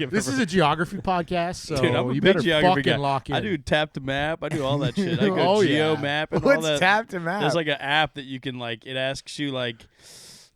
This is a geography podcast, so Dude, I'm a you big better geography fucking guy. lock in. I do tap to map. I do all that shit. I go Oh, geo yeah. map and all What's that. tap to map? There's like an app that you can like. It asks you like,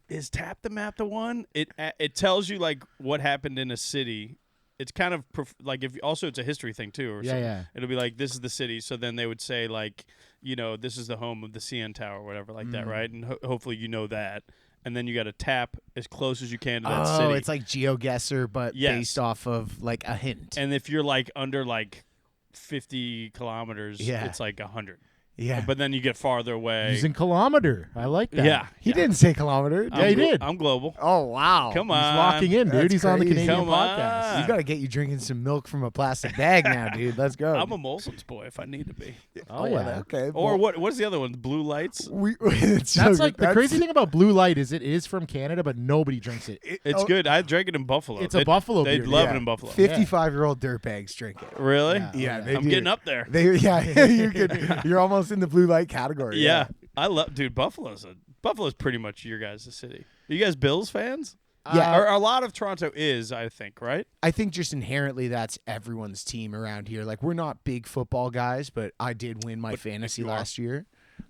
is tap the map the one? It tells you like what happened in a city. It's kind of like if also it's a history thing too, or something. Yeah. It'll be like this is the city, so then they would say like, you know, this is the home of the CN Tower, or whatever, like that, right? And hopefully you know that, and then you got to tap as close as you can to that city. Oh, it's like GeoGuessr, but Yes. based off of like a hint. And if you're like under like 50 kilometers, Yeah. it's like 100. Yeah. But then you get farther away. Using kilometer. I like that. Yeah. He didn't say kilometer. Yeah, he did. I'm global. Oh, wow. Come He's on. locking in, dude. That's He's on the crazy. Canadian Come on. podcast. You got to get you drinking some milk from a plastic bag now, dude. Let's go. I'm a Molson's boy if I need to be. Oh, yeah. Okay. Or what's the other one? Blue Lights? It's That's like the crazy thing about Blue Light is it is from Canada, but nobody drinks it. It's good. I drank it in Buffalo. It's a Buffalo They beer, love yeah. it in Buffalo. 55-year-old dirtbags drink it. Really? Yeah. They I'm do. getting up there. You're good. You're almost in the blue light category. Yeah. I love, dude, Buffalo's pretty much your guys' city. Are you guys Bills fans? Yeah. Or a lot of Toronto is, I think, right? I think just inherently that's everyone's team around here. Like, we're not big football guys, but I did win my fantasy you are. last year.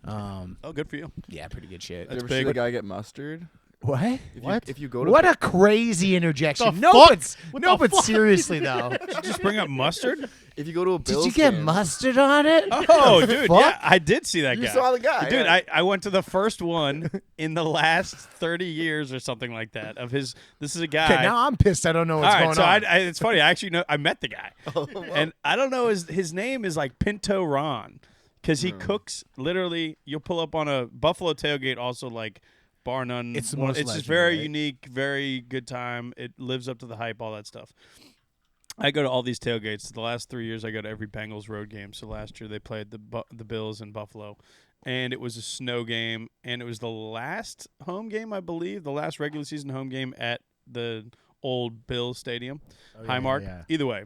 Oh, good for you. Yeah, pretty good shit. That's you ever big. see the guy get mustard? What? If you go to What a crazy interjection. The No, fuck? but, What no, the but fuck? seriously, though. Did you just bring up mustard? if you go to a Did Bills you get game, mustard on it? Oh, dude, fuck? yeah, I did see that You guy. saw the guy, Dude, yeah. I went to the first one in the last 30 years or something like that of his. This is a guy. Okay, now I'm pissed. I don't know what's All right, going so on. it's funny. I actually know. I met the guy, and I don't know his name is like Pinto Ron, because he cooks literally. You'll pull up on a Buffalo tailgate, also like bar none. It's the most It's just legend, very right? unique, very good time. It lives up to the hype, all that stuff. I go to all these tailgates. The last 3 years, I go to every Bengals road game. So last year they played the Bills in Buffalo, and it was a snow game, and it was the last home game, I believe, the last regular season home game at the old Bills Stadium, Highmark. yeah. Either way,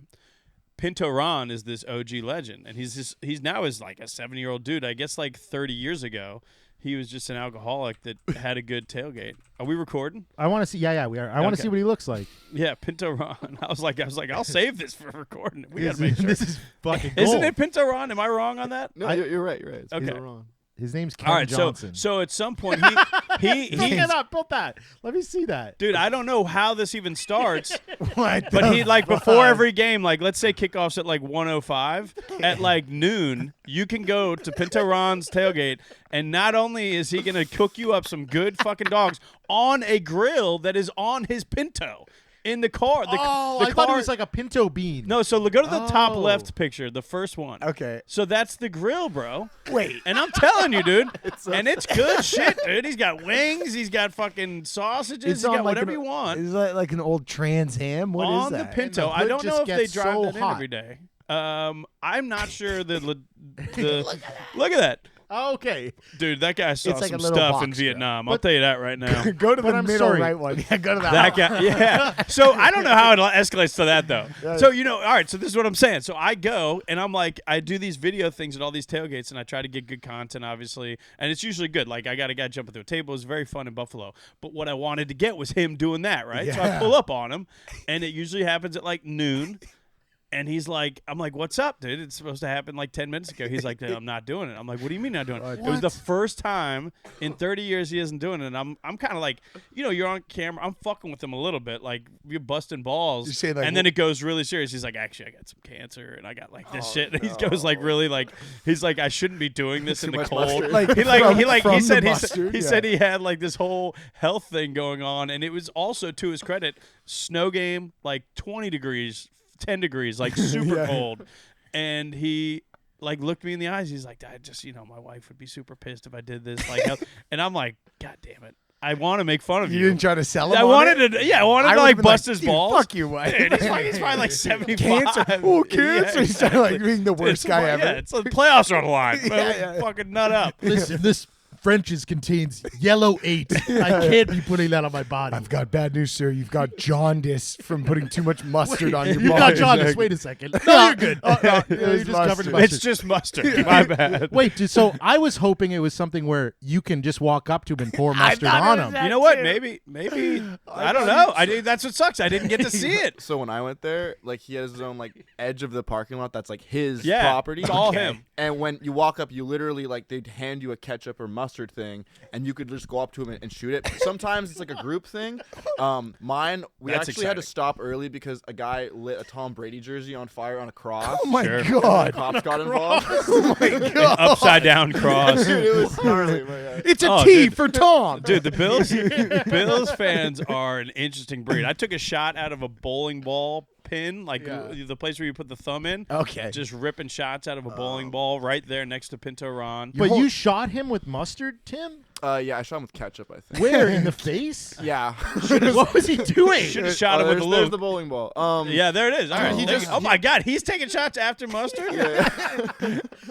Pinto Ron is this OG legend, and he's now is like a 7-year-old dude. I guess like 30 years ago, he was just an alcoholic that had a good tailgate. Are we recording? I want to see. Yeah, we are. I want to Okay. see what he looks like. Yeah, Pinto Ron. I was like, I'll save this for recording. We gotta make sure. This is fucking Isn't gold. it Pinto Ron? Am I wrong on that? No, you're right. You're right. It's Okay. Pinto Ron. His name's Ken All right, Johnson. so at some point he Look it up. Built that. Let me see that. dude, I don't know how this even starts, What but the he like fuck? before every game, like let's say kickoff's at like 1:05, at like noon, you can go to Pinto Ron's tailgate, and not only is he gonna cook you up some good fucking dogs on a grill that is on his Pinto in the car. The I car, thought it was like a pinto bean. no. So go to the top Oh. left picture, the first one. Okay. So that's the grill, bro. Wait. And I'm telling you, dude, and it's good shit, dude. He's got wings, he's got fucking sausages, he's got whatever you want Is that like an old Trans Ham? What is on that? the Pinto. And the I don't hood know just if they gets drive so that in hot. every day. I'm not sure look at that. Oh, okay. Dude, that guy saw It's like some a little stuff box in truck. Vietnam. I'll tell you that right now. Go to But the I'm middle sorry. right one. Yeah, go to That guy, yeah. So I don't know how it escalates to that though. So all right. So this is what I'm saying. So I go and I'm like, I do these video things at all these tailgates, and I try to get good content, obviously, and it's usually good. Like I got a guy jumping through a table. It was very fun in Buffalo. But what I wanted to get was him doing that, right? So I Yeah. pull up on him, and it usually happens at like noon. And he's like, I'm like, what's up, dude? It's supposed to happen like 10 minutes ago. He's like, I'm not doing it. I'm like, what do you mean not doing it? It was the first time in 30 years he isn't doing it. And I'm kind of like, you're on camera. I'm fucking with him a little bit. Like, you're busting balls. You're saying, like, and then it goes really serious. He's like, actually, I got some cancer and I got like this shit. And he goes like really like, he's like, I shouldn't be doing this in the much cold. mustard. Like, he from said the he mustard, said yeah. he had like this whole health thing going on. And it was also, to his credit, snow game, like 20 degrees, 10 degrees, like super Yeah. cold. And he like looked me in the eyes. He's like, I just, my wife would be super pissed if I did this. Like, and I'm like, God damn it. I want to make fun of you. You didn't try to sell him I on wanted it? to, I wanted to would've like been bust like, his "Dude, balls. Fuck you, wife. Dude, he's probably like 75. Cancer. Oh, cancer. Yeah, He's trying to like being the worst guy ever. Yeah, it's the playoffs are on the line. Yeah, yeah. Fucking nut up. This French's contains yellow 8. I can't be putting that on my body. I've got bad news, sir. You've got jaundice from putting too much mustard on your You body. got jaundice. Wait a second. No, you're good. You're just covered in It's mustard. just mustard. My bad. Wait, so I was hoping it was something where you can just walk up to him and pour mustard on him. You know what? Maybe. I don't know. That's what sucks. I didn't get to see it. So when I went there, like he has his own like edge of the parking lot that's like his Yeah, property. it's all him. And when you walk up, you literally like they'd hand you a ketchup or mustard thing, and you could just go up to him and shoot it. Sometimes it's like a group thing. Mine, we That's actually had to exciting. stop early because a guy lit a Tom Brady jersey on fire on a cross. Oh my Sure. god! Cops got involved. Oh my god! Upside down cross. Dude, it was gnarly. But yeah. It's a Oh, T dude. for Tom. Dude, the Bills fans are an interesting breed. I took a shot out of a bowling ball pin, like the place where you put the thumb in. Okay. Just ripping shots out of a bowling ball right there next to Pinto Ron. But you shot him with mustard, Tim? Yeah, I shot him with ketchup, I think. Where? In the face? Yeah. What was he doing? Should have shot him with a there's little. the bowling ball. Yeah, there it is. All right. He There just- you- oh my God, he's taking shots after mustard.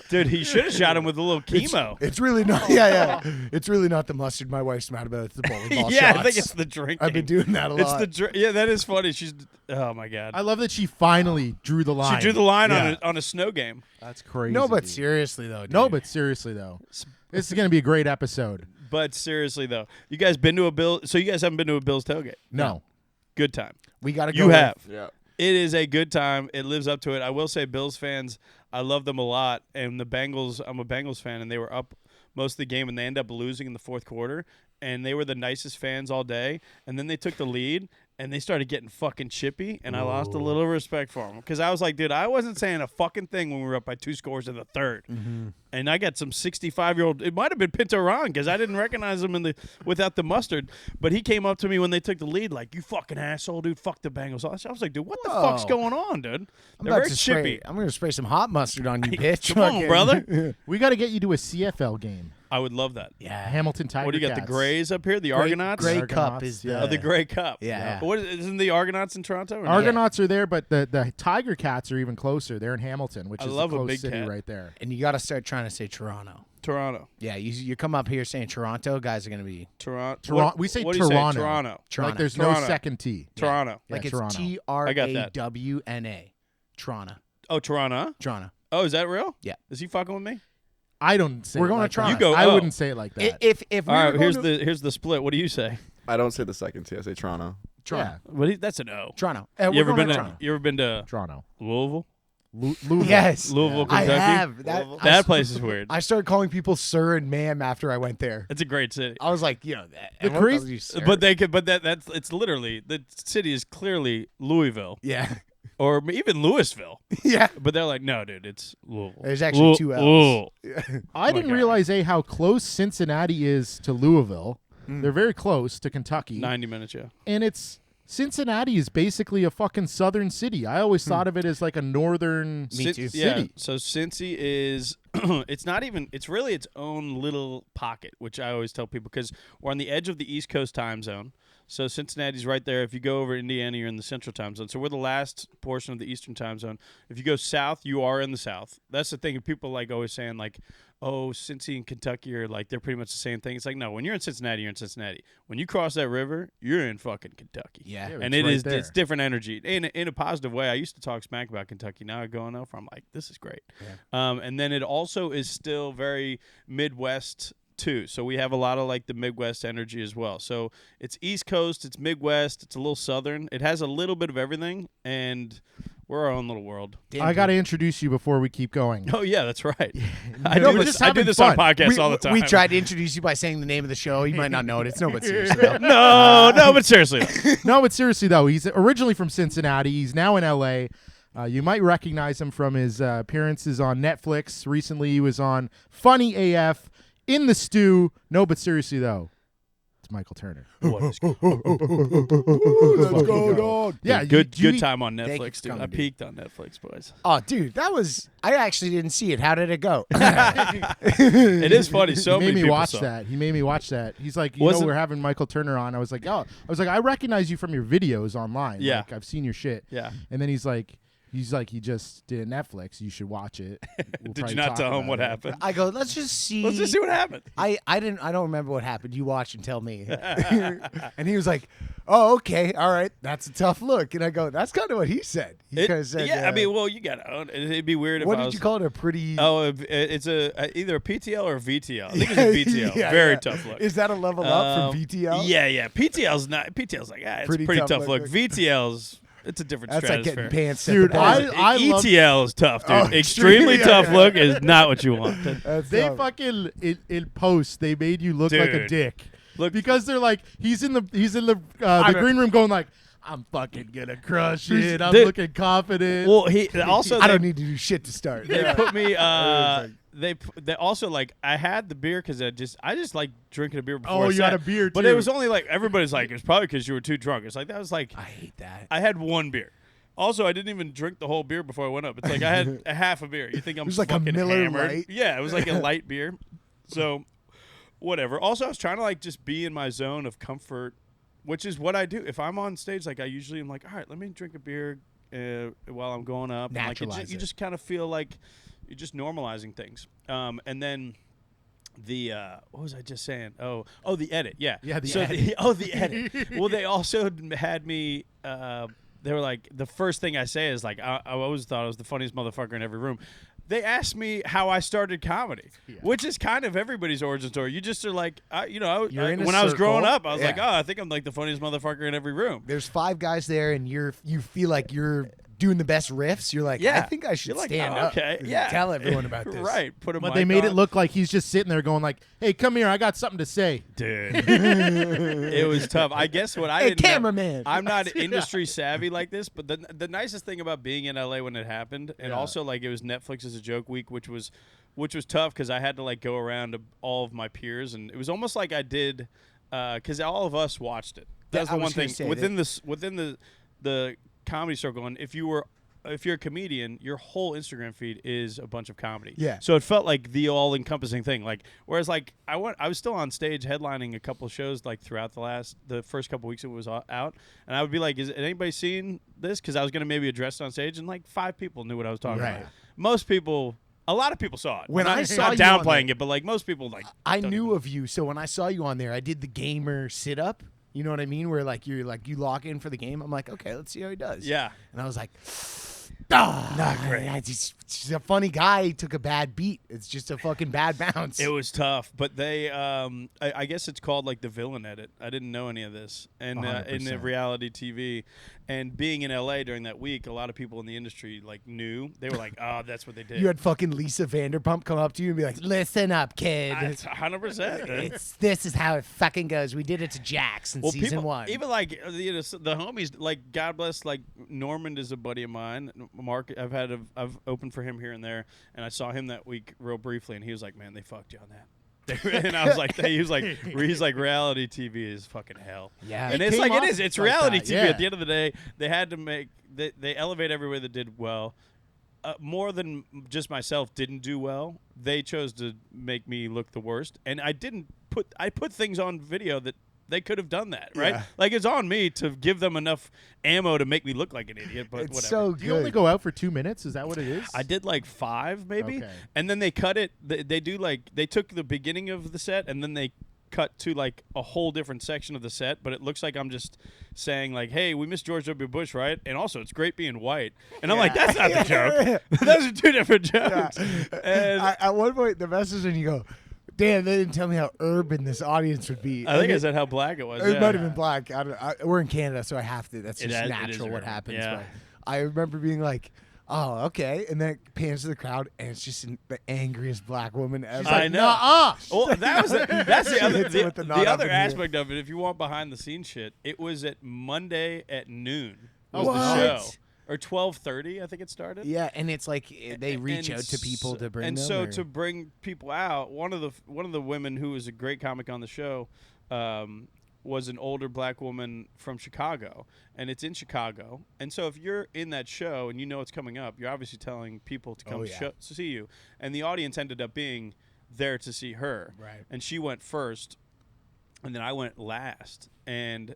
Dude, he should have shot him with a little chemo. It's really not. Yeah. It's really not the mustard my wife's mad about. It's the bowling ball Yeah, shots. I think it's the drinking. I've been doing that a lot. It's the yeah, that is funny. She's oh my God. I love that she finally drew the line. She drew the line Yeah. on a snow game. That's crazy. No, but dude. seriously though. Dude. No, but seriously though, this is gonna be a great episode. But seriously though, you guys been to a Bill? So you guys haven't been to a Bills tailgate? No, Good time. we gotta go. You have. Yeah. It is a good time. It lives up to it. I will say, Bills fans, I love them a lot. And the Bengals, I'm a Bengals fan, and they were up most of the game, and they end up losing in the fourth quarter. And they were the nicest fans all day. And then they took the lead, and they started getting fucking chippy, and I lost a little respect for them. Because I was like, dude, I wasn't saying a fucking thing when we were up by 2 scores in the third. And I got some 65-year-old. It might have been Pinto Ron because I didn't recognize him without the mustard. But he came up to me when they took the lead, like, you fucking asshole, dude. Fuck the Bengals. I was like, dude, what the fuck's Whoa. going on, dude? I'm They're about very to chippy. I'm gonna spray some hot mustard on you, bitch. Come on, Fucking- brother. we got to get you to a CFL game. I would love that. Yeah. Hamilton Tiger What do you got? Cats. The Grays up here? The Grey- Argonauts? Grey Argonauts, Cup is the. yeah. Oh, the Grey Cup. Yeah. What isn't the Argonauts in Toronto? Or no? Argonauts are there, but the Tiger Cats are even closer. They're in Hamilton, which I is love a a close big city cat. right there. And you gotta start trying to say Toronto. Toronto. Yeah, you come up here saying Toronto, guys are gonna be Toronto. We say what do you Toronto. say? Toronto. Toronto. Like there's Toronto. no second T. Toronto. Yeah, like it's Toronto. TRAWNA. Toronto. Oh, Toronto. Toronto. Oh, is that real? Yeah. Is he fucking with me? I don't say We're it going like to Toronto. that. You go, I oh. wouldn't say it like that. If we All were right, going to here's the split. What do you say? I don't say the second T. I say Toronto. Toronto. That's an O. Toronto. You We're ever going been to Toronto. You ever been to Toronto. Louisville? Louisville. Yes. Louisville, I Kentucky. have. That place is weird. I started calling people sir and ma'am after I went there. It's a great city. I was like, the crazy- But that's it's literally the city is clearly Louisville yeah, or even Louisville. yeah. But they're like, no, dude, it's Louisville. There's actually two L's. Louisville. I didn't God. realize how close Cincinnati is to Louisville. They're very close to Kentucky, 90 minutes, yeah. and Cincinnati is basically a fucking southern city. I always thought of it as like a northern Me too. Yeah. city. So Cincy is it's not even it's really its own little pocket, which I always tell people because we're on the edge of the East Coast time zone. So Cincinnati's right there. If you go over Indiana, you're in the Central time zone. So we're the last portion of the Eastern time zone. If you go south, you are in the South. That's the thing. People like always saying like, oh, Cincy and Kentucky are like they're pretty much the same thing. It's like no, when you're in Cincinnati, you're in Cincinnati. When you cross that river, you're in fucking Kentucky. Yeah. Yeah, And it's it right is there. it's different energy in a positive way. I used to talk smack about Kentucky. Now I go on over. I'm like, this is great. And then it also is still very Midwest too. So we have a lot of like the Midwest energy as well. So it's East Coast, it's Midwest, it's a little Southern. It has a little bit of everything, and we're our own little world. I got to introduce you before we keep going. Oh yeah, that's right. No, we're just I do having this on fun. podcasts all the time. We tried to introduce you by saying the name of the show. You might not know it. It's no, but seriously. though. No, but seriously. No, but seriously though, he's originally from Cincinnati. He's now in LA. You might recognize him from his appearances on Netflix. Recently, he was on Funny AF, In the Stew. No, but seriously though, it's Michael Turner. What is good? What's going on? Yeah, good time on Thank you Netflix, for dude. coming, I dude. peaked on Netflix, boys. Oh, dude, that was. I actually didn't see it. How did it go? It is funny. So he many made me people watch saw it. that. He made me watch that. He's like, Was it- we're having Michael Turner on. I was like, I recognize you from your videos online. Yeah. Like, I've seen your shit. Yeah. And then he's like, He's like, he just did Netflix. You should watch it. We'll Did probably you not talk tell him about what it. happened? I go, let's just see. Let's just see what happened. I don't remember what happened. You watch and tell me. And he was like, oh, okay, all right, that's a tough look. And I go, that's kind of what he said. He kinda said, I mean, well, you gotta own it. It'd be weird if what I did was. you call it? A pretty. Oh, it's either a PTL or a VTL. I think it's a VTL. Yeah, Very yeah. tough look. Is that a level up from VTL? Yeah. PTL's not. PTL's like, it's a pretty tough look. VTL's. It's a different That's like stratosphere. getting pants. Dude, I love. ETL is tough, dude. Oh, Extremely extremely, tough yeah. look is not what you want. They fucking in post. They made you look like a Dude. dick. Look, Because they're like, he's in the green room going like, I'm fucking gonna crush it. I'm Dude. looking confident. well, he also I don't need to do shit to start. they put me. They also like I had the beer because I just like drinking a beer before. Oh, a you had set. a beer, but too. it was only like everybody's like it's probably because you were too drunk. It's like that was like I hate that. I had one beer. Also, I didn't even drink the whole beer before I went up. It's like I had a half a beer. You think I'm was like a fucking Miller hammered? Lite? Yeah, it was like a light beer. So, whatever. Also, I was trying to like just be in my zone of comfort, which is what I do. If I'm on stage, like I usually am like, all right, let me drink a beer while I'm going up. And, like, Naturalize you it. just kind of feel like you're just normalizing things. And then the what was I just saying? Oh, the edit. Yeah. Yeah, the so edit. the edit. Well, they also had me. They were like, the first thing I say is like, I always thought I was the funniest motherfucker in every room. They asked me how I started comedy, which is kind of everybody's origin story. You just are like, You're in a when I was growing circle. up, I was like, I think I'm like the funniest motherfucker in every room. There's 5 guys there, and you feel like you're doing the best riffs. You're like, I think I should You're like, stand oh, up. okay, and yeah. tell everyone about this. Right. Put a But mic they made it on. look like he's just sitting there going like, hey, come here. I got something to say. Dude. It was tough. I guess what I Hey, didn't know- cameraman. I'm not industry savvy like this, but the nicest thing about being in LA when it happened, and also like it was Netflix as a joke week, which was tough because I had to like go around to all of my peers, and it was almost like I did because all of us watched it. That's Yeah, the I one was gonna thing say within the comedy circle, and if you're a comedian, your whole Instagram feed is a bunch of comedy. Yeah. So it felt like the all-encompassing thing. Like, whereas like I was still on stage headlining a couple shows like throughout the first couple weeks it was out, and I would be like, "Is anybody seen this?" Because I was gonna maybe address it on stage, and like 5 people knew what I was talking Right. about. Most people, a lot of people saw it. When I'm I not, saw not you on downplaying the- it, but like most people like I don't knew even- of you, so when I saw you on there, I did the gamer sit up. You know what I mean? Where like you lock in for the game. I'm like, okay, let's see how he does. Yeah. And I was like, not great. He's a funny guy. He took a bad beat. It's just a fucking bad bounce. It was tough, but they, I guess it's called like the villain edit. I didn't know any of this, and in the 100%. reality TV, and being in LA during that week, a lot of people in the industry like knew. They were like, "Oh, that's what they did." You had fucking Lisa Vanderpump come up to you and be like, "Listen up, kid. It's 100%. This is how it fucking goes. We did it to Jax in season people, 1." even like the homies, like God bless, like Norman is a buddy of mine. Mark, I've opened for him here and there, and I saw him that week real briefly, and he was like, "Man, they fucked you on that." And I was like, he's like, reality TV is fucking hell. Yeah. And It it's came like it off is. It's like reality that, TV. yeah. At the end of the day, they had to make they elevate everybody that did well. More than just myself didn't do well. They chose to make me look the worst, and I put things on video that they could have done that, right? Yeah. Like it's on me to give them enough ammo to make me look like an idiot. But It's whatever. so Do you only good. go out for 2 minutes? Is that what it is? I did like 5 maybe, Okay. and then they cut it. They do like they took the beginning of the set and then they cut to like a whole different section of the set, but it looks like I'm just saying like, "Hey, we miss George W. Bush, right?" And also, it's great being white. And I'm like, "That's not the joke. Those are 2 different jokes." And At one point, the message and you go, "Damn, they didn't tell me how urban this audience would be." I think I said how black it was. It yeah. might have been black. We're in Canada, so I have to. That's It just is natural what urban, happens. yeah. But I remember being like, "Oh, okay," and then it pans to the crowd, and it's just the angriest black woman ever. I know. Well, that's the other Hits it with the the nod up other in here. aspect of it. If you want behind the scenes shit, it was at Monday at noon. Was What? the show or 12:30? I think it started. Yeah, and it's like they reach And out to people to bring and them. so or- to bring people out, one of the women who was a great comic on the show was an older black woman from Chicago, and it's in Chicago. And so if you're in that show and you know it's coming up, you're obviously telling people to come to see you. And the audience ended up being there to see her. Right. And she went first, and then I went last. And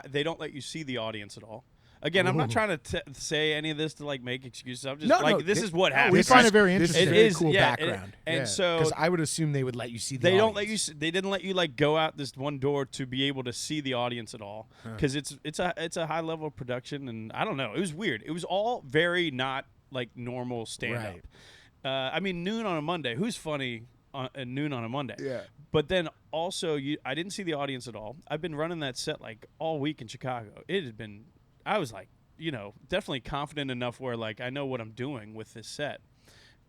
they don't let you see the audience at all. Again, I'm not trying to say any of this to like make excuses. I'm just this is what we happens. find it very interesting. This is It very is, cool yeah, background. and so Because I would assume they would let you see the they don't audience. let you. They didn't let you like go out this one door to be able to see the audience at all because it's a high level of production, and I don't know. It was weird. It was all very not like normal stand up. Right. I mean, noon on a Monday. Who's funny at noon on a Monday? Yeah. But then also, I didn't see the audience at all. I've been running that set like all week in Chicago. It had been. I was like, definitely confident enough where like I know what I'm doing with this set,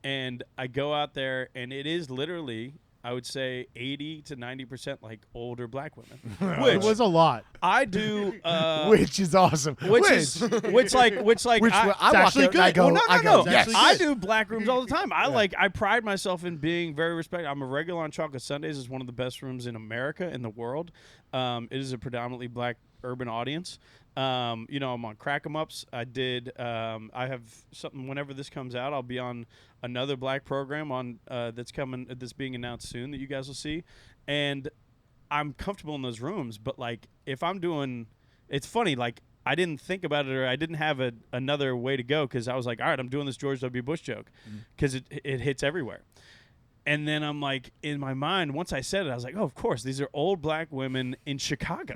and I go out there, and it is literally, I would say 80 to 90% like older black women. It was a lot. I do, Which is awesome. which like I walk actually out and I good. go, well, no, I go, no. yes. I do black rooms all the time. I pride myself in being very respectful. I'm a regular on Chocolate Sundays. It's one of the best rooms in America, in the world. It is a predominantly black urban audience. I'm on Crack 'em Ups. I have something whenever this comes out. I'll be on another black program on that's being announced soon that you guys will see. And I'm comfortable in those rooms, but like if I'm doing, it's funny, like I didn't think about it or I didn't have another way to go because I was like, all right, I'm doing this George W. Bush joke because it hits everywhere. And then I'm like, in my mind, once I said it, I was like, oh, of course, these are old black women in Chicago.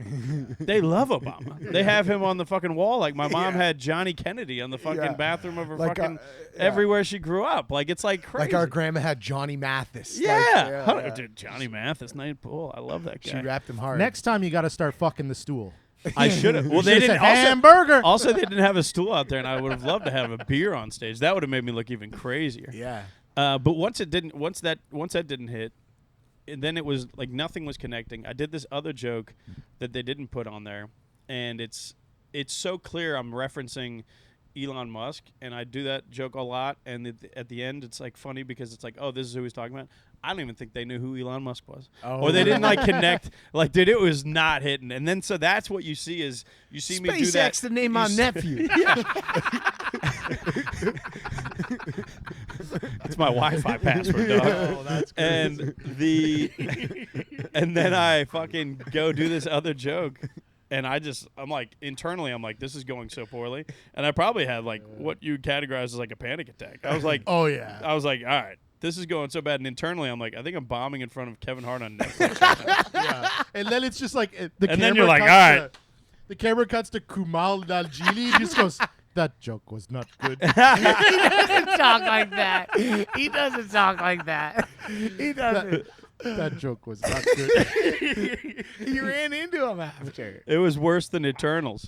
They love Obama. They have him on the fucking wall. Like my mom had Johnny Kennedy on the fucking bathroom of her fucking everywhere she grew up. Like it's like crazy. Like our grandma had Johnny Mathis. Yeah. Dude, Johnny Mathis, night pool. I love that guy. She wrapped him hard. Next time you got to start fucking the stool. I should have. Well, they Should've didn't. said hamburger. Also, they didn't have a stool out there, and I would have loved to have a beer on stage. That would have made me look even crazier. Yeah. But once that didn't hit, and then it was like nothing was connecting. I did this other joke that they didn't put on there, and it's so clear I'm referencing Elon Musk, and I do that joke a lot. And at the end, it's like funny because it's like, oh, this is who he's talking about. I don't even think they knew who Elon Musk was, or they didn't like connect. Like, dude, it was not hitting. And then so that's what you see is you see me do that. SpaceX to name my nephew. It's my Wi-Fi password, dog. Oh, that's And then I fucking go do this other joke, and I'm like, internally, I'm like, this is going so poorly, and I probably had like what you categorize as like a panic attack. I was like, Oh yeah. I was like, all right, this is going so bad, and internally, I'm like, I think I'm bombing in front of Kevin Hart on Netflix. Right now. Yeah. And then it's just like the And camera then you're like, cuts all right. the camera cuts to Kumal Daljili and just goes, that joke was not good. He doesn't talk like that. He doesn't talk like that. He doesn't. That joke was not good. You ran into him after. It was worse than Eternals.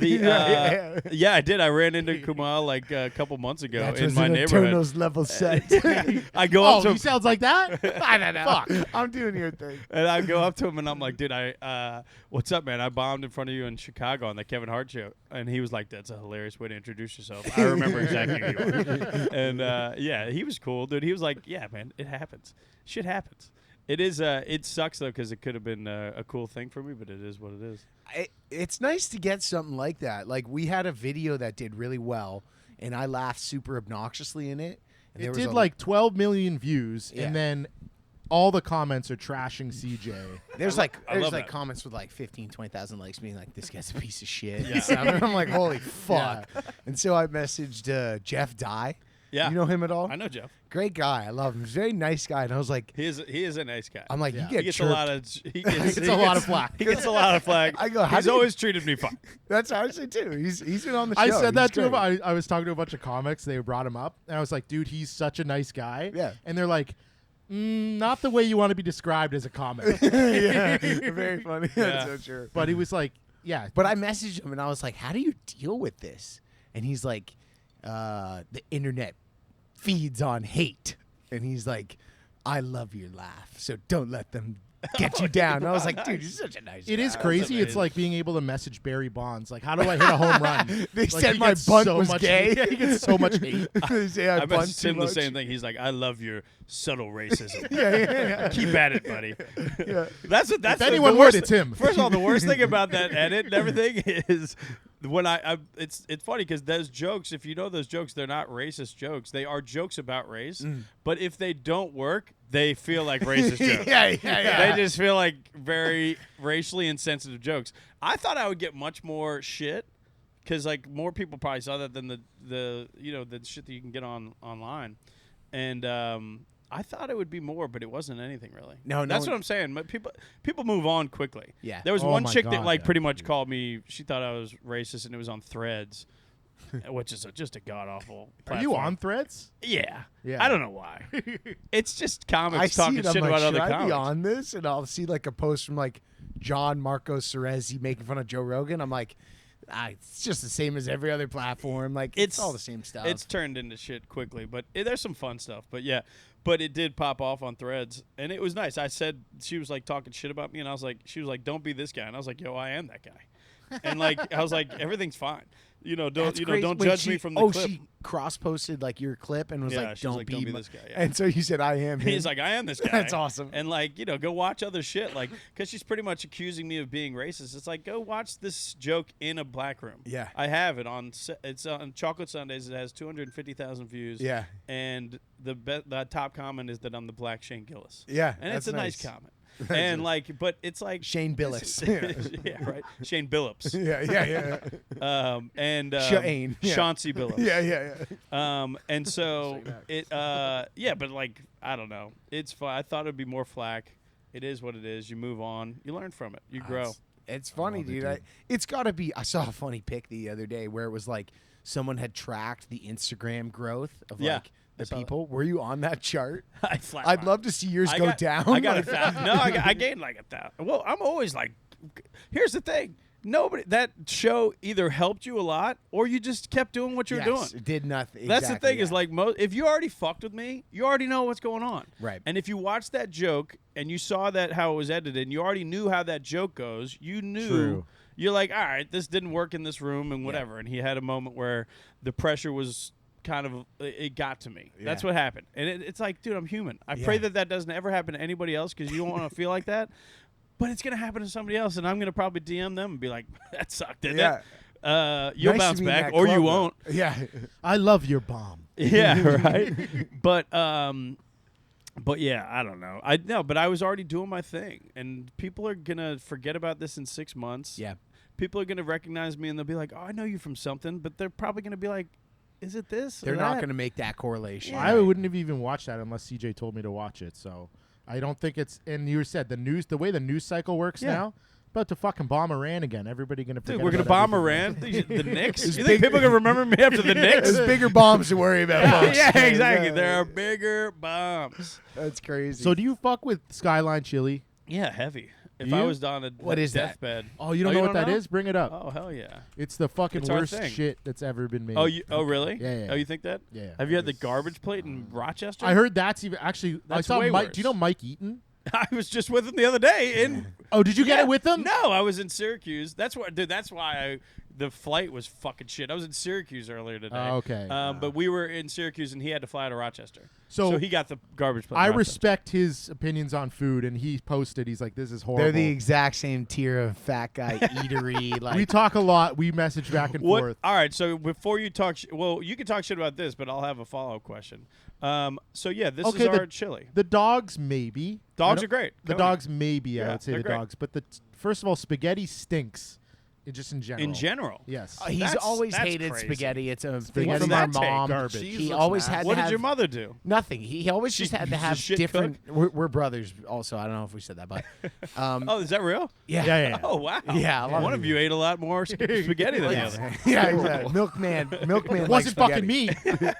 Yeah, I did. I ran into Kumal like a couple months ago That in was my an neighborhood. Eternals level set. I go up to He him, sounds like that? I don't know. Fuck. I'm doing your thing. and I go up to him, and I'm like, dude, what's up, man? I bombed in front of you in Chicago on the Kevin Hart show. And he was like, that's a hilarious way to introduce yourself. I remember exactly who you are. And yeah, he was cool, dude. He was like, yeah, man, it happens. Shit happens. It is. It sucks though because it could have been a cool thing for me, but it is what it is. It's nice to get something like that. Like we had a video that did really well, and I laughed super obnoxiously in it. And It there was did a- like 12 million views, Yeah. and then all the comments are trashing CJ. There's I there's love like that. comments with like 15, 20,000 likes being like, this guy's a piece of shit. Yeah. And stuff. And I'm like, holy fuck. And so I messaged Jeff Dye. Yeah, You know him at all? I know Jeff. Great guy. I love him. He's a very nice guy. And I was like, He is a nice guy. I'm like, Yeah. you he get gets chirped. a lot of he gets, It's a lot of flack. He gets a lot of flack. I go, how he's do you- always treated me fine. That's how I say too. He's been on the show. I said that He's to him. great. I was talking to a bunch of comics. They brought him up, and I was like, dude, he's such a nice guy. Yeah. And they're like, not the way you want to be described as a comic. Yeah, very funny. That's Yeah. so true. But he was like, yeah. But I messaged him and I was like, how do you deal with this? And he's like, the internet feeds on hate. And he's like, I love your laugh, so don't let them get you down. And I was like, dude, you're such a nice guy. It is crazy. It's amazing. like being able to message Barry Bonds. Like, how do I hit a home run? They Like, said he my gets bunt so was much gay. Yeah, he gets so much hate. They say I I bunt messaged too him the much. same thing. He's like, I love your subtle racism. Yeah. Keep at it, buddy. Yeah. That's If the anyone worst would, it's him. First of all, the worst thing about that edit and everything is when it's funny because those jokes, if you know those jokes, they're not racist jokes. They are jokes about race. But if they don't work, they feel like racist jokes. Yeah. They just feel like very racially insensitive jokes. I thought I would get much more shit because like more people probably saw that than the the shit that you can get online, and I thought it would be more, but it wasn't anything really. No, that's what I'm saying. But people move on quickly. Yeah. There was Oh one my chick that God, like yeah. pretty much called me. She thought I was racist, and it was on Threads, which is just a god awful. Are you on Threads? Yeah. Yeah. I don't know why. It's just I comics see talking it. I'm shit like, about should other I comics. be on this? And I'll see like a post from like John Marco Cerezi making fun of Joe Rogan. I'm like, it's just the same as every other platform. Like it's all the same stuff. It's turned into shit quickly, but there's some fun stuff. But yeah, but it did pop off on Threads, and it was nice. I said she was like talking shit about me, and she was like, "Don't be this guy," and I was like, "Yo, I am that guy," and like I was like, "Everything's fine." Don't That's crazy. don't Wait, judge me from the clip. she cross-posted like your clip and was Yeah, like, she was "Don't like, be, "Don't be my-" this guy." Yeah. And so you said, "I am." Him. He's like, I am this guy. That's awesome. And like, go watch other shit. Like, because she's pretty much accusing me of being racist. It's like, go watch this joke in a black room. Yeah. I have it it's on Chocolate Sundays. It has 250,000 views. Yeah. And the top comment is that I'm the black Shane Gillis. Yeah, And it's that's a nice nice. comment. And like, but it's like Shane this Billis. is- yeah, right. Shane Billups. yeah. And Shane, yeah. Chauncey Billups. Yeah. And so it but like I don't know. It's fun. I thought it'd be more flack. It is what it is. You move on. You learn from it. You grow. It's funny, love it, dude. dude. It's got to be. I saw a funny pic the other day where it was like someone had tracked the Instagram growth of Yeah, like I the saw that. people. Were you on that chart? I flat I'd rock. love to see yours I go got- down. I got like- 1,000. No, I gained like 1,000. Well, I'm always like, here's the thing. That show either helped you a lot or you just kept doing what you're Yes, doing. It did nothing. That's the Exactly, thing is yeah. like if you already fucked with me, you already know what's going on. Right. And if you watched that joke and you saw that how it was edited and you already knew how that joke goes, you knew. True. You're like, all right, this didn't work in this room and whatever. And he had a moment where the pressure was kind of it got to me. That's Yeah. what happened. And it's like, dude, I'm human. I pray Yeah. that doesn't ever happen to anybody else because you don't want to feel like that. But it's gonna happen to somebody else, and I'm gonna probably DM them and be like, "That sucked, didn't Yeah. it? You'll Nice to bounce be in back, that or club, you though. won't." Yeah. I love your bomb. Yeah, right. But yeah, I don't know. But I was already doing my thing, and people are gonna forget about this in 6 months. Yeah. People are gonna recognize me, and they'll be like, "Oh, I know you from something," but they're probably gonna be like, "Is it this?" or They're not that?" going to make that correlation. I wouldn't have even watched that unless CJ told me to watch it. So I don't think it's. And you said the way the news cycle works Yeah. now. About to fucking bomb Iran again. Everybody gonna forget. Dude, we're gonna about bomb everything. Iran. The Knicks. It's You think big- people are gonna remember me after the Knicks? There's bigger bombs to worry about, folks. Yeah, exactly. There are bigger bombs. That's crazy. So do you fuck with Skyline Chili? Yeah, heavy. If Do I you? was on a What is that? deathbed. Oh, you don't know what that know? is? Bring it up. Oh, hell yeah. It's the fucking It's our worst thing. shit that's ever been made. Oh, really? Yeah. Oh, you think that? Yeah. Have you had the It's- garbage plate in Rochester? I heard that's even actually. I That's saw way Mike. worse. Do you know Mike Eaton? I was just with him the other day. Oh, did you get it with him? No, I was in Syracuse. That's why, dude. That's why the flight was fucking shit. I was in Syracuse earlier today. Oh, okay. But we were in Syracuse, and he had to fly to Rochester. So he got the garbage plate. I in Rochester. respect his opinions on food, and he posted. He's like, "This is horrible." They're the exact same tier of fat guy eatery. Like we talk a lot. We message back and What? forth. All right. So before you talk, well, you can talk shit about this, but I'll have a follow-up question. So yeah, this Okay, is our chili. The dogs, maybe. Dogs I are don't- great. The Cody. dogs, maybe. I Yeah, would say they're the great. dogs, but first of all, spaghetti stinks. Just in general. In general. Yes. he's That's- always that's hated crazy. spaghetti. It's a thing Spaghetti from does our that take? mom. Garbage. Cheese He looks always had nasty. What to did have your mother do? nothing. He always just had to she's a have shit different. We're brothers, also. I don't know if we said that, but Oh, is that real? yeah, Yeah. Oh wow. Yeah, a lot One of of you ate a lot more spaghetti than the yeah, other. yeah, exactly. Milkman It likes wasn't fucking spaghetti. me.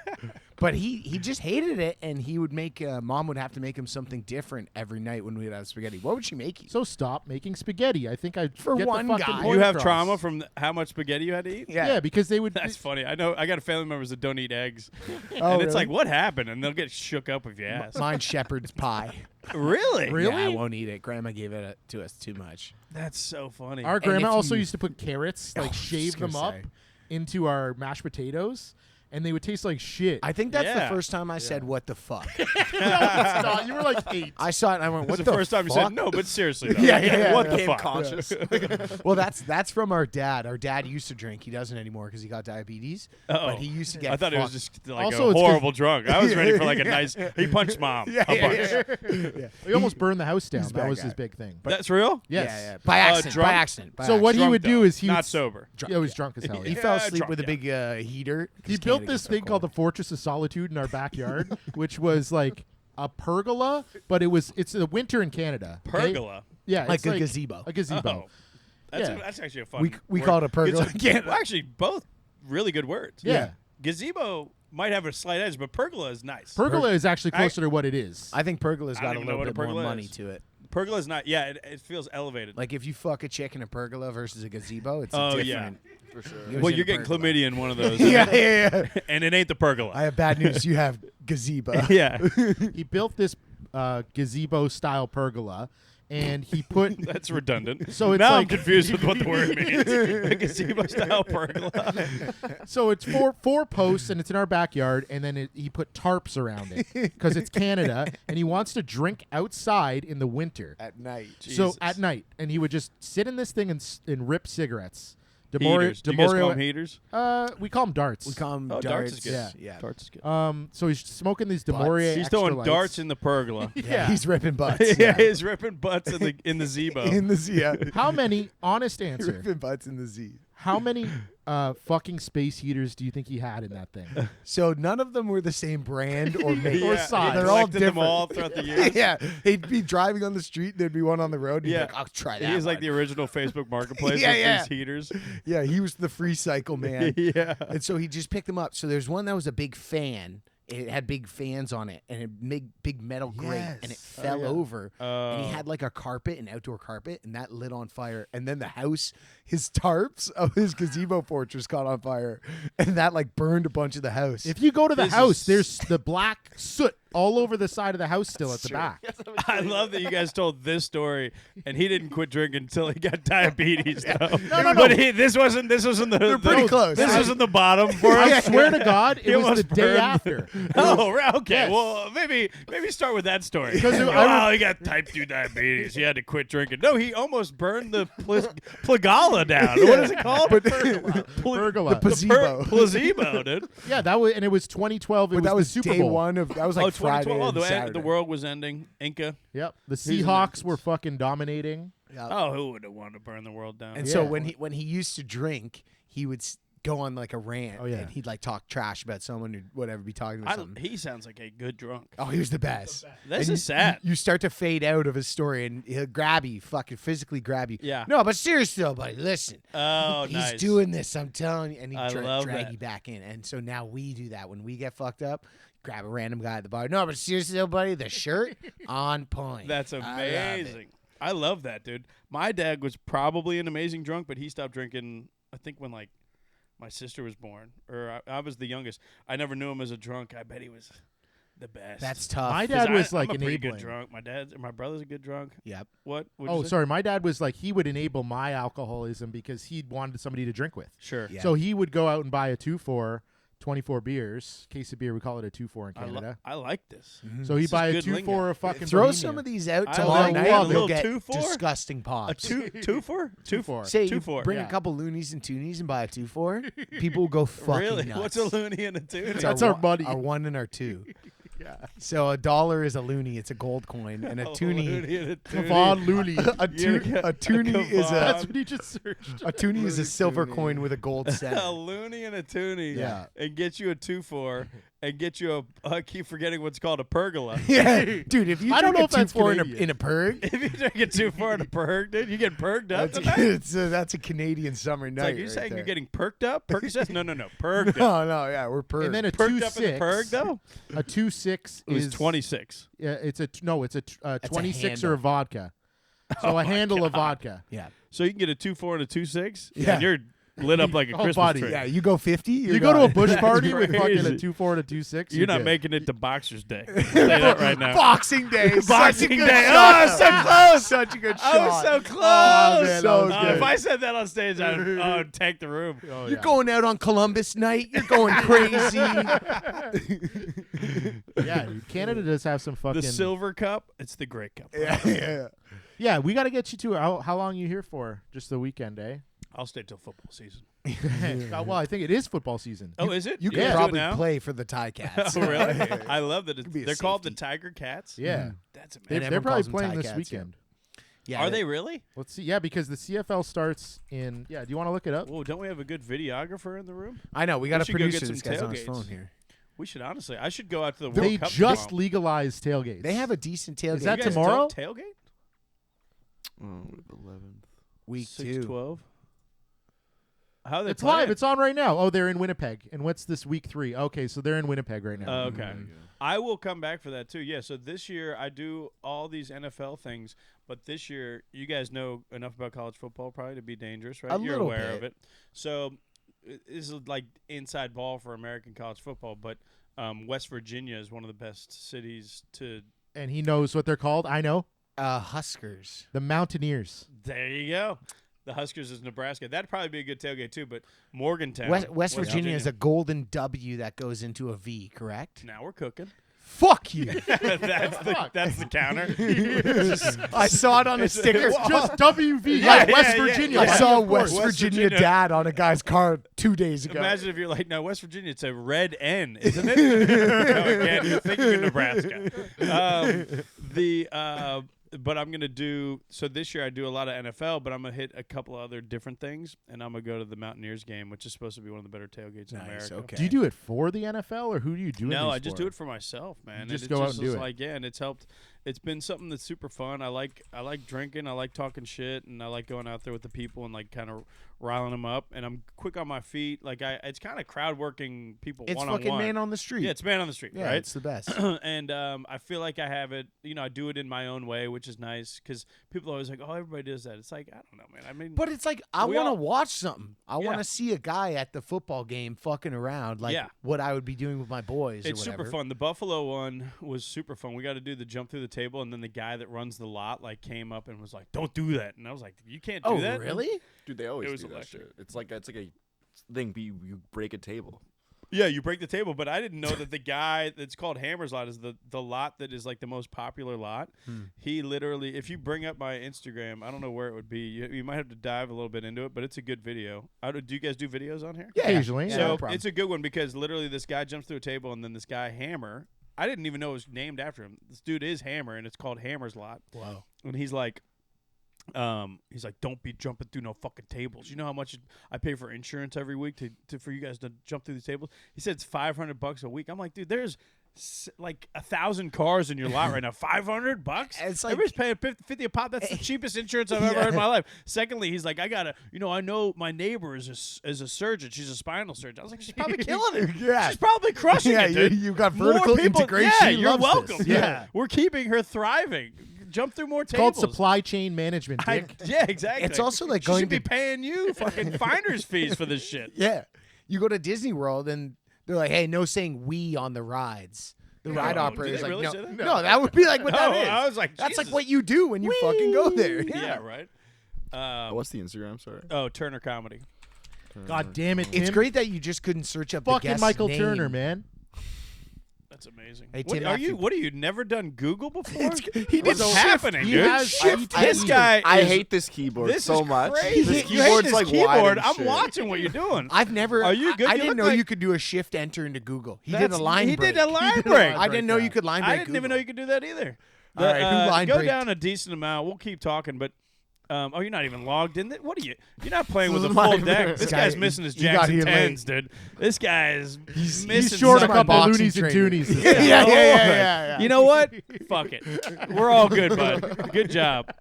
But he just hated it, and he would make mom would have to make him something different every night when we would have spaghetti. What would she make you? So stop making spaghetti. I think I For get one the fucking guy. point You have across. trauma from how much spaghetti you had to eat? Yeah, because they would. That's funny. I know. I got family members that don't eat eggs, Oh, and it's really? like, what happened? And they'll get shook up if you ask. Mine's shepherd's pie. Really? Yeah, I won't eat it. Grandma gave it to us too much. That's so funny. Our if grandma you- also used to put carrots, Oh, like I was shave just gonna them up say. into our mashed potatoes. and they would taste like shit. I think that's Yeah. the first time I said, "What the fuck?" No, it's not. You were like 8. I saw it and I went, "What That's the first time you fuck?" said no, but seriously, though. Yeah. What the Became fuck? conscious. Well, that's from our dad. Our dad used to drink. He doesn't anymore because he got diabetes. Uh-oh. But he used to get. I thought it was fucked. just like Also, a it's 'cause- horrible drunk. I was ready for like a nice. He punched mom. Yeah, a yeah, bunch. yeah. He almost burned the house down. he's a That bad was guy. his big thing. That's real. Yes. Yeah. By accident. drunk? By accident. So what he Drunk, would do though, is he not would, sober. Yeah, he was drunk as hell. He Yeah. fell Yeah, asleep drunk, with a yeah. big heater. He built this thing called the Fortress of Solitude in our backyard, which was like a pergola, but it's the winter in Canada. okay? Pergola. Yeah, like it's a gazebo. A gazebo. Oh. That's, Yeah. that's actually a fun. We word. call it a pergola. Well, actually, both really good words. Yeah. Gazebo might have a slight edge, but pergola is nice. Pergola is actually closer to what it is. I think pergola's I got don't a even know little what a bit more pergola money is. to it. Pergola is not. Yeah, it feels elevated. Like if you fuck a chick in a pergola versus a gazebo, it's Oh, a yeah. different. For sure. Goes well, in you're a getting pergola. chlamydia in one of those. yeah. And it ain't the pergola. I have bad news. You have gazebo. yeah. He built this gazebo style pergola, and he put That's redundant. So it's now I'm like- confused with what the word means. A gazebo style pergola. so it's four posts, and it's in our backyard, and then he put tarps around it because it's Canada, and he wants to drink outside in the winter. At night. So Jesus. at night, and he would just sit in this thing and rip cigarettes. Heaters. Do you guys call them heaters? We call them darts. We call them Oh, darts is darts. good. Yeah. Darts is good. So he's smoking these Butts. Demoria. He's extra throwing lights. darts in the pergola. Yeah. He's ripping butts. yeah, he's ripping butts in the Zebo. In the Z. Yeah. How many? Honest answer. ripping butts in the Z. How many fucking space heaters do you think he had in that thing? So none of them were the same brand or make Or yeah, size. he They're all collected them different. all throughout the years. yeah. He'd be driving on the street. There'd be one on the road. And Yeah. He'd be like, I'll try that. He's like one." the original Facebook Marketplace Yeah, with yeah. these heaters. Yeah, he was the free cycle man. yeah. And so he just picked them up. So there's one that was a big fan. It had big fans on it and a big metal grate, and it Yes. fell yeah. over. And he Oh. had like a carpet, an outdoor carpet, and that lit on fire. And then the house, his tarps of his gazebo fortress caught on fire, and that like burned a bunch of the house. If you go to the This house, is- there's the black soot all over the side of the house still at the back. I love that you guys told this story, and he didn't quit drinking until he got diabetes. Though. No. But this wasn't the. They're pretty the- close. This wasn't the bottom for I us. swear to God, He it was the almost day burned- after. Oh, right. Okay. Yes. Well, maybe start with that story. 'Cause Oh, I wow, he got type 2 diabetes. He had to quit drinking. No, he almost burned the plagala down. What is it called? Pergola. The placebo. Placebo, dude. Yeah, that was, and it was 2012. It But was that was the Super day Bowl. one of that was like Friday 2012. Oh, and the Saturday. world was ending. Inca. Yep, the He's in Seahawks that. were fucking dominating. Yeah. Oh, who would have wanted to burn the world down? And so Yeah. when he used to drink, he would go on like a rant. Oh, yeah. And he'd like talk trash about someone who'd whatever be talking about something. He sounds like a good drunk. Oh, he was the best. This And is sad. You start to fade out of his story, and he'll grab you, fucking physically grab you. Yeah. No, but seriously, though, buddy, listen. Oh, He's nice. doing this, I'm telling you. And he I love drag that. you back in. And so now we do that. When we get fucked up, grab a random guy at the bar. No, but seriously, though, buddy, the shirt on point. That's I love amazing. I love that, dude. My dad was probably an amazing drunk, but he stopped drinking, I think, when, like, my sister was born. Or I was the youngest. I never knew him as a drunk. I bet he was the best. That's tough. My 'Cause dad was like I'm a pretty enabling. good drunk. My brother's a good drunk. Yep. What? What'd Oh, you say? sorry. My dad was like, he would enable my alcoholism because he wanted somebody to drink with. Sure. Yeah. So he would go out and buy a 2-4, 24 beers. Case of beer, we call it a 2-4 in Canada. I like this. So he'd This buy is a good 2-4 lingo. of fucking Throw Bohemia. some of these out I tomorrow like night. it. A and little you'll get 2-4? disgusting A pops. two for? 2-4. Say 2-4. bring yeah. a couple loonies and toonies and buy a 2-4. People will go fucking Really? nuts. What's a loony and a toonie? That's our buddy. Our 1 and our 2. Yeah. So $1 is a loony. It's a gold coin, and a toonie. loony and a toonie. Kavod Looney. A toonie is That's a what he just searched. a toonie is a silver toonie. coin with a gold A center. loony and a toonie. Yeah. And get you a 2-4 and get you a I keep forgetting what's called a pergola. Yeah, dude. If you I don't drink know a if that's 2-4 Canadian. in a perg, If you drink a 2-4 and a perk, dude, you get perked up tonight? that's a Canadian summer It's night. like you're right saying there. you're getting perked up? Percocets? No, perked up. No, yeah, we're perg. And then a Perked up in the 2-6. perk, though? A 2-6 It was is 26. Yeah, it's a 26 handle. or vodka. So a handle of vodka. yeah. So you can get a 2-4 and a 2-6? Yeah. And you're lit up like a Oh, Christmas buddy. tree. Yeah, you go 50. You go to a bush party Crazy. with fucking a 2.4 and a 2.6. You're not good. making it to Boxer's Day. I'll say that right now. Boxing Day. Boxing Such a good Day. shot. Oh, so close. Such a good shot. I was so close. Oh, man, that was good. If I said that on stage, I'd take the room. Oh, You're yeah. going out on Columbus night. You're going crazy. Yeah, dude. Canada does have some fucking. The silver cup, it's the great cup. yeah. Yeah, we got to get you to. How long you here for? Just the weekend, eh? I'll stay till football season. Well, I think it is football season. Oh, is it? You guys could do it probably now? play for the Tie Cats. Oh, really? I love that. Could be a They're called the safety. Tiger Cats. Yeah, That's They- amazing. they're everyone probably calls them playing Tie this Cats, weekend. Yeah, Are they really? Let's see. Yeah, because the CFL starts in. Yeah, do you want to look it up? Whoa, don't we have a good videographer in the room? I know. We got a should go producer. get This some guy's on his tailgates. phone here. We should honestly. I should go out to the World They Cup just tomorrow. legalized tailgates. They have a decent tailgate. Is that You guys tomorrow? don't tailgate? Oh, 11th. week 6/12. 2? How are they It's live. playing? It's on right now. Oh, they're in Winnipeg. And what's this week 3? Okay, so they're in Winnipeg right now. Okay. I will come back for that too. Yeah. So this year I do all these NFL things, but this year you guys know enough about college football probably to be dangerous, right? A You're little aware bit. of it. So this is like inside ball for American college football, but West Virginia is one of the best cities to. And he knows what they're called. I know. Huskers. The Mountaineers. There you go. The Huskers is Nebraska. That'd probably be a good tailgate too, but Morgantown. West Virginia is a golden W that goes into a V, correct? Now we're cooking. Fuck you. that's the counter. I saw it on a sticker. It's just WV. Yeah, West yeah, Virginia. I yeah. saw Of course. West Virginia dad on a guy's car 2 days ago. Imagine if you're like, no, West Virginia, it's a red N, isn't it? No, again, you're thinking of Nebraska. But I'm going to do, so this year I do a lot of NFL, but I'm going to hit a couple of other different things, and I'm going to go to the Mountaineers game, which is supposed to be one of the better tailgates in Nice, America. okay. Do you do it for the NFL or who do you do it No, these I just for? do it for myself, man. just and go out just and do is it. Like, yeah, and it's helped. It's been something that's super fun. I like drinking. I like talking shit, and I like going out there with the people and like kind of riling them up. And I'm quick on my feet. Like it's kind of crowd working people It's one on fucking one. man on the street. Yeah, it's man on the street, Yeah, right? it's the best. And I feel like I have it. You know, I do it in my own way, which is nice because people are always like, "Oh, everybody does that." It's like I don't know, man. I mean, But it's like I We want to all- watch something. I Yeah. want to see a guy at the football game fucking around, like Yeah. what I would be doing with my boys. it's or super whatever. fun. The Buffalo one was super fun. We got to do the jump through the table, and then the guy that runs the lot like came up and was like, "Don't do that." And I was like, "You can't do Oh, that." really? Dude, they always It was do that electric. shit. It's like a thing. But you break a table. Yeah, you break the table, but I didn't know that the guy that's called Hammer's Lot is the lot that is like the most popular lot. He literally, if you bring up my Instagram, I don't know where it would be. You might have to dive a little bit into it, but it's a good video. Do you guys do videos on here? Yeah, usually. Yeah, So no problem. it's a good one because literally this guy jumps through a table and then this guy Hammer, I didn't even know it was named after him. This dude is Hammer and it's called Hammer's Lot. Wow. And he's like, don't be jumping through no fucking tables. You know how much I pay for insurance every week to for you guys to jump through these tables? He said it's $500 a week. I'm like, dude, there's like 1,000 cars in your lot right now. $500? It's like- Everybody's paying 50 a pop. That's the cheapest insurance I've ever heard in my life. Secondly, he's like, I know my neighbor is a surgeon. She's a spinal surgeon. I was like, she's probably killing it. Yeah. She's probably crushing Yeah, it, dude. you got More vertical people- integration. Yeah, She you're loves welcome. this. Yeah. We're keeping her thriving. Jump through more It's tables. called supply chain management, Dick. Yeah, exactly. It's also like she going should be to- paying you fucking finder's fees for this shit. Yeah. You go to Disney World and they're like, hey, no saying we on the rides. The ride No, operator's do they like, really no, say that? no, that would be like what that No, is. I was like, That's like Jesus. what you do when you fucking go there. Yeah, right. What's the Instagram? Sorry. Oh, Turner Comedy. God damn it, Tim. It's great that you just couldn't search up the Fucking guest's Michael name. Turner, man. That's amazing. Hey, what, Tim, are you? What are you? Never done Google before? He What's did happening, He dude? has This guy. I is- hate this keyboard This so is much. crazy. This You hate keyboard's this like keyboard. wide and I'm shit. watching what you're doing. I've never. Are you good? I You didn't look know like- you could do a shift enter into Google. He did a line He break. did a line break. I didn't know you could line break. I didn't even know you could do that either. All right, who line go braked? down a decent amount. We'll keep talking, but you're not even logged in. What are you? You're not playing with This a is full my deck. mirror. This Guy- guy's missing his you got Jackson here late. 10s, dude. This guy is missing. He's short a some couple boxing loonies and trainer. toonies. Yeah. You know what? Fuck it. We're all good, bud. Good job.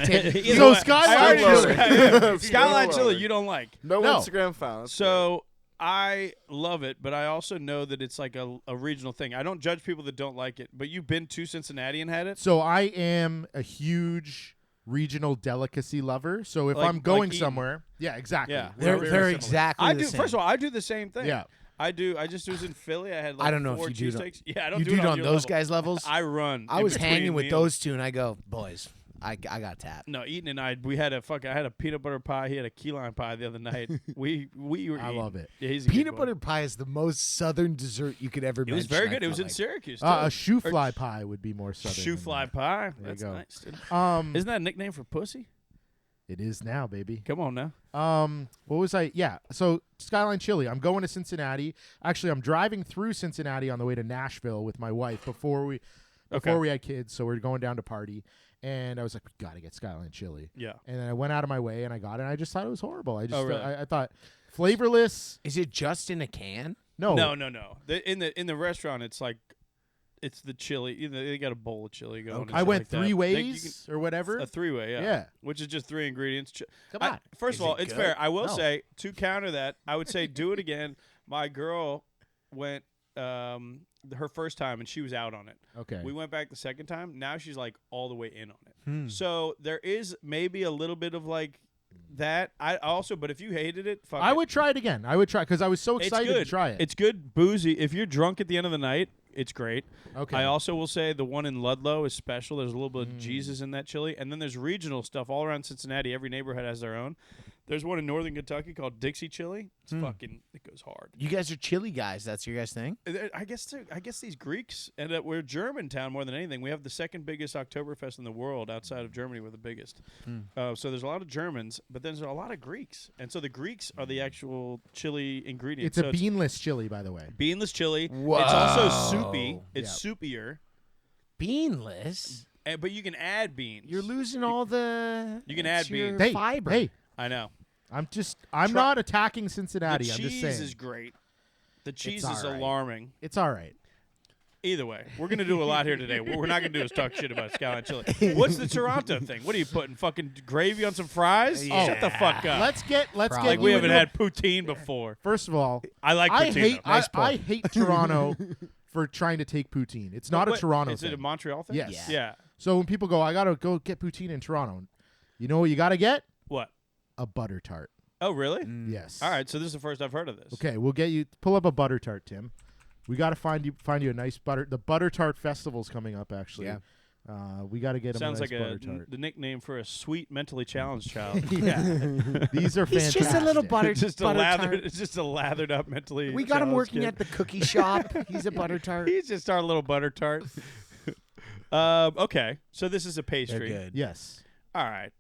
Either So way, Skyline I already Chili. know Skyline Lower. Chili, you don't like. No, No. Instagram found. That's So I love it, but I also know that it's like a regional thing. I don't judge people that don't like it, but you've been to Cincinnati and had it? So I am a huge regional delicacy lover. So if Like- I'm going like Eaton. somewhere, yeah, exactly. Yeah. They're We're very they're similar. exactly I the do. same. First of all, I do the same thing. Yeah. I do. I just was in Philly. I had like I don't know if 4 you do it on- cheesesteaks. Yeah, I don't you do do it it on your those level. guys' levels. I run. I in was between hanging with meals. those two, and I go, boys, I got tapped. No, Eaton and I, we had a I had a peanut butter pie. He had a key lime pie the other night. we were. I eating. love it. Yeah, he's a good Peanut boy. butter pie is the most southern dessert you could ever It mention. was very I good. It was felt in like. Syracuse. Too. A shoe Or fly pie would be more southern. Shoe than fly that. pie. There you That's go. nice. Dude. Isn't Isn't that a nickname for pussy? it is now, baby. Come on now. What was I? Yeah. So Skyline Chili. I'm going to Cincinnati. Actually, I'm driving through Cincinnati on the way to Nashville with my wife before we had kids. So we're going down to party, and I was like, we got to get Skyline Chili. Yeah. And then I went out of my way and I got it. And I just thought it was horrible. I just really? I thought flavorless. Is it just in a can? No. No. In the restaurant, it's like it's the chili. They got a bowl of chili going. and I shit went like that. 3 You ways can- or whatever. a 3-way, yeah. Yeah. Which is just 3 ingredients. Come on. First Is of all, it it's good? fair. I will No. say, to counter that, I would say do it again. My girl went her first time, and she was out on it. Okay. We went back the second time. Now she's like all the way in on it. So there is maybe a little bit of like that. I also, but if you hated it, fuck I it. would try it again. I would try because I was so It's excited good. to try it. It's good boozy. If you're drunk at the end of the night, it's great. Okay. I also will say the one in Ludlow is special. There's a little bit Mm. of Jesus in that chili. And then there's regional stuff all around Cincinnati. Every neighborhood has their own. There's one in northern Kentucky called Dixie Chili. It's fucking, it goes hard. You guys are chili guys. That's your guys' thing? I guess these Greeks, and we're Germantown more than anything. We have the second biggest Oktoberfest in the world outside of Germany. We're the biggest. So there's a lot of Germans, but then there's a lot of Greeks. And so the Greeks are the actual chili ingredients. It's So a beanless chili, by the way. beanless chili. Whoa. It's also soupy. It's Yeah. soupier. Beanless? But you can add beans. You're losing all the You can add your beans. Hey, fiber. hey, I know. I'm Try- not attacking The Cincinnati. I'm just cheese saying is great. The cheese It's is all right. alarming. it's all right. Either way, we're going to do a lot here today. What we're not going to do is talk shit about Skyline Chili. What's the Toronto thing? What are you putting? Fucking gravy on some fries? Yeah. Shut the fuck up. Let's get Probably. like you we haven't into- had poutine before. First of all, I like I poutine. hate though. I hate Toronto for trying to take poutine. It's not a Wait, Toronto Is thing. it a Montreal thing? Yes. Yeah. So when people go, I gotta go get poutine in Toronto. You know what you gotta get? What? A butter tart. Oh, really? Yes. All right. So this is the first I've heard of this. Okay, we'll get you. Pull up a butter tart, Tim. We gotta find you a nice butter. The butter tart festival's coming up. Actually, Yeah. We gotta get Sounds a nice like butter tart. the nickname for a sweet mentally challenged child. Yeah, these are He's fantastic. just a little butter, It's just a butter lathered. tart. It's just a lathered up mentally. We got him challenged working kid. at the cookie shop. He's a butter tart. He's just our little butter tart. Okay, so this is a They're pastry. good. Yes. All right,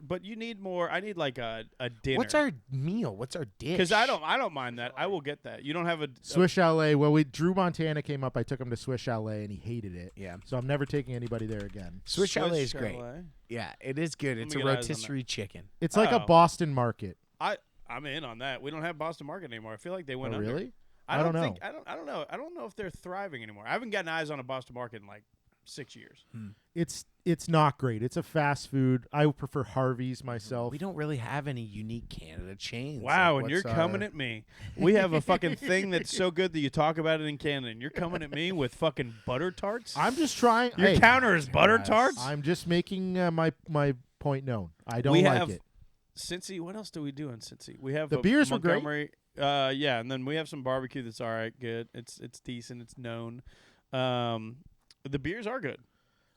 but you need more. I need like a dinner. What's our meal? What's our dish? Because I don't mind that. I will get that. You don't have a Swiss Chalet. Well, Drew Montana came up. I took him to Swiss Chalet, and he hated it. Yeah. So I'm never taking anybody there again. Swiss Chalet is great. Chalet? Yeah, it is good. It's a me get eyes on that. rotisserie chicken. It's like a Oh. Boston market. I'm in on that. We don't have Boston Market anymore. I feel like they went Oh, under. really? I I don't don't think. I don't know. I don't know if they're thriving anymore. I haven't gotten eyes on a Boston Market in like 6 years. It's not great. It's a fast food. I prefer Harvey's myself. We don't really have any unique Canada chains. Wow, Like, and you're what's coming our- at me. We have a fucking thing that's so good that you talk about it in Canada, and you're coming at me with fucking butter tarts. I'm just trying. Your hey, counter is butter Yes. tarts. I'm just making my point known. I don't We like have it. Cincy. What else do we do in Cincy? We have The a beers were great. Montgomery. Yeah, and then we have some barbecue that's all right, good. It's decent. It's known. The beers are good.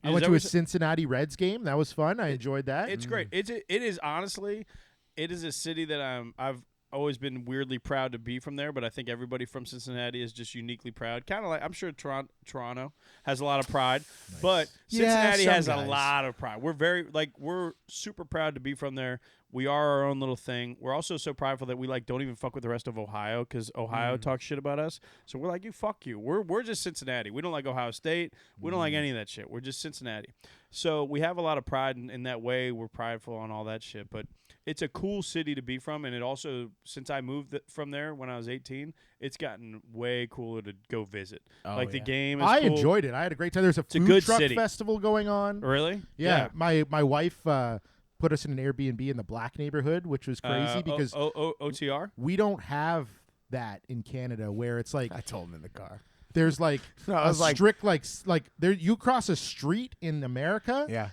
I Is went that to a what- Cincinnati Reds game. That was fun. I enjoyed that. It's great. It is honestly, it is a city that I've always been weirdly proud to be from there. But I think everybody from Cincinnati is just uniquely proud. Kind of like I'm sure Toronto has a lot of pride, but Yeah, Cincinnati some has guys. a lot of pride. We're super proud to be from there. We are our own little thing. We're also so prideful that we don't even fuck with the rest of Ohio because Ohio talks shit about us. So we're like, fuck you. We're just Cincinnati. We don't like Ohio State. We don't like any of that shit. We're just Cincinnati. So we have a lot of pride in that way. We're prideful on all that shit. But it's a cool city to be from, and it also, since I moved from there when I was 18, it's gotten way cooler to go visit. Oh, The yeah. game is I cool. enjoyed it. I had a great time. There's a a food good truck city. festival going on. Really? Yeah, my wife put us in an Airbnb in the Black neighborhood, which was crazy because OTR? we don't have that in Canada, where it's like I told him in the car. there's like I a was like- strict like there. You cross a street in America, Yeah.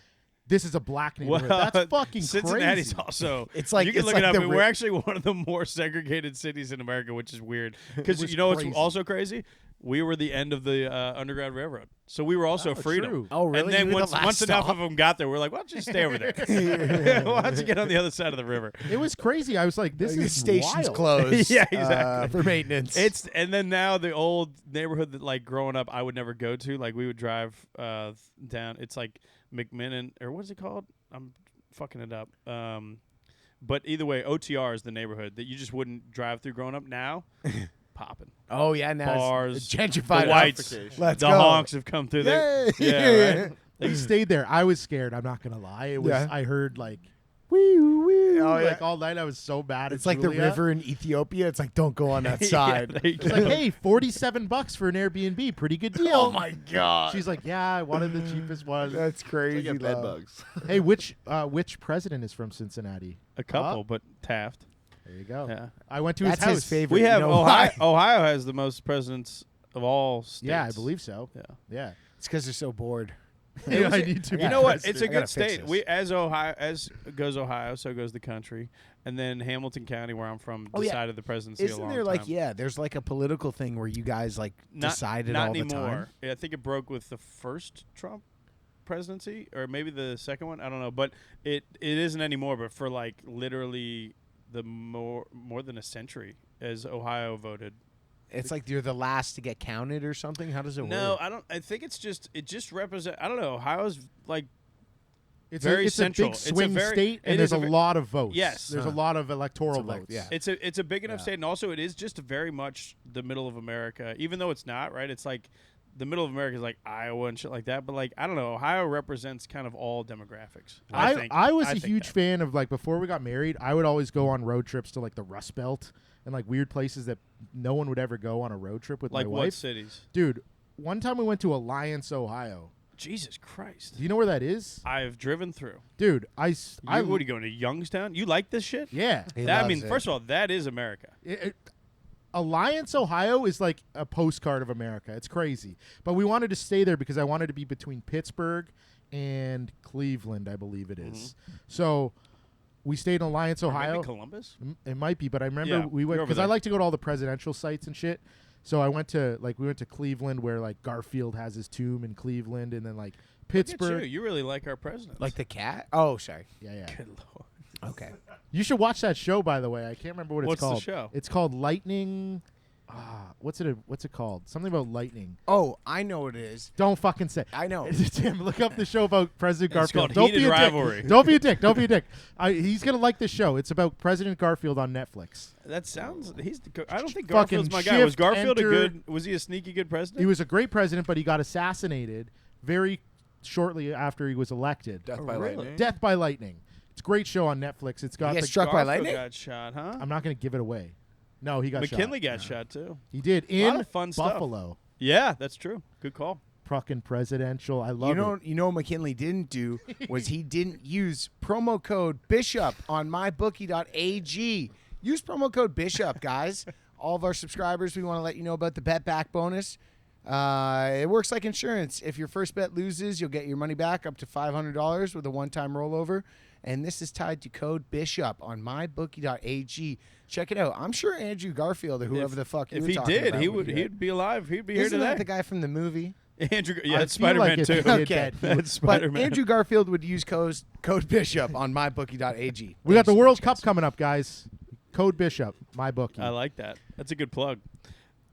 this is a black neighborhood. That's fucking Cincinnati's crazy. also. It's like you can it's look like it up. the And we're actually one of the more segregated cities in America, which is weird. Because was you know crazy. what's also crazy? We were the end of the Underground Railroad, so we were also freedom. True. Oh, really? And then You were the once last enough stop? of them got there, we're like, why don't you stay over there? Why don't you get on the other side of the river? It was crazy. I was like, this The is station's wild. closed. Yeah, exactly. For maintenance. And then now the old neighborhood that like growing up I would never go to. Like we would drive down. It's like McMinnon or what's it called? I'm fucking it up. But either way, OTR is the neighborhood that you just wouldn't drive through growing up. Now, popping. Oh yeah, now Bars, it's gentrified. the whites, Let's the go. honks have come through there. Yay. Yeah, right. We stayed there. I was scared. I'm not gonna lie. It was. Yeah. I heard like, wee wee, Oh, yeah. like all night. I was so bad. It's at like the Julia. river in Ethiopia. It's like don't go on that Yeah, side. there you It's go. like, hey, $47 for an Airbnb, pretty good deal. Oh my god. She's like, yeah, I wanted the cheapest one. That's crazy. I get bed love. bugs. Hey, which president is from Cincinnati? A couple, but Taft. There you go. Yeah. I went to That's his house. his favorite. We have You know Ohio. why? Ohio has the most presidents of all states. Yeah, I believe so. Yeah. Yeah. It's because they're so bored. Hey, I need to. I be You know what? president. It's a I gotta good fix state. this. We as goes Ohio, so goes the country, and then Hamilton County, where I'm from, Oh, yeah. decided the presidency a Isn't long there like time. there's like a political thing where you guys like Not, decided not all the anymore. time? Yeah, I think it broke with the first Trump presidency, or maybe the second one. I don't know, but it isn't anymore. But for like literally the more than a century, as Ohio voted. It's like you're the last to get counted or something. How does it No, work? I don't. I think it just represent. I don't know. Ohio's like It's very it's central. a big It's a swing very- state, it and is there's a a ve- lot of votes. Yes. There's a Huh. lot of electoral It's elect- votes. yeah. it's a big enough Yeah. state, and also it is just very much the middle of America. Even though it's not right, it's like the middle of America is like Iowa and shit like that. But like I don't know, Ohio represents kind of all demographics. I think I was I a think huge that. fan of like before we got married. I would always go on road trips to like the Rust Belt and like weird places that no one would ever go on a road trip with Like my what wife. cities? Dude, one time we went to Alliance, Ohio. Jesus Christ! Do you know where that is? I've driven through. Dude, What are you going to Youngstown? You like this shit? yeah. He That, I loves mean, it. first of all, that is America. Alliance, Ohio is like a postcard of America. It's crazy. But we wanted to stay there because I wanted to be between Pittsburgh and Cleveland, I believe it is. So we stayed in Alliance, Or Ohio. maybe Columbus. It might be, but I remember Yeah, we went you're over because I there. like to go to all the presidential sites and shit. So I went to we went to Cleveland where like Garfield has his tomb in Cleveland, and then like Look at Pittsburgh. you really like our president. Like the cat? Oh, sorry. Yeah, yeah. Good lord. Okay. You should watch that show, by the way. I can't remember what What's it's the called. show? It's called Lightning. What's it called? Something about lightning. Oh, I know what it is. Don't fucking say. I know. Tim, look up the show about President It's Garfield. called Don't Heated be a Rivalry. dick. Don't be a dick. Don't be a dick. He's gonna like this show. It's about President Garfield on Netflix. That sounds. I don't think Fucking Garfield's my guy. Was shift, Garfield enter. a good? Was he a sneaky good president? He was a great president, but he got assassinated very shortly after he was elected. Death Oh, by really? lightning. Death by Lightning. It's a great show on Netflix. It's got He the. gets struck by Garfield lightning? got shot, huh? I'm not gonna give it away. No, he got McKinley shot. got shot too. He did A lot in of fun stuff. Buffalo. Yeah, that's true. Good call. Fucking presidential. I love it. You know what McKinley didn't do was he didn't use promo code Bishop on mybookie.ag. Use promo code Bishop, guys. All of our subscribers, we want to let you know about the bet back bonus. It works like insurance. If your first bet loses, you'll get your money back up to $500 with a one-time rollover. And this is tied to code Bishop on mybookie.ag. Check it out. I'm sure Andrew Garfield or whoever the fuck you If were he talking did, about he would would. do He'd be alive. He'd be here Isn't today. that the guy from the movie? Andrew. I Yeah, feel it's Spider-Man like if too. he did Okay. that, he would- That's Spider-Man. But Andrew Garfield would use code Bishop on mybookie.ag. We got the Thanks so World much, Cup guys. coming up, guys. Code Bishop, my bookie. I like that. That's a good plug.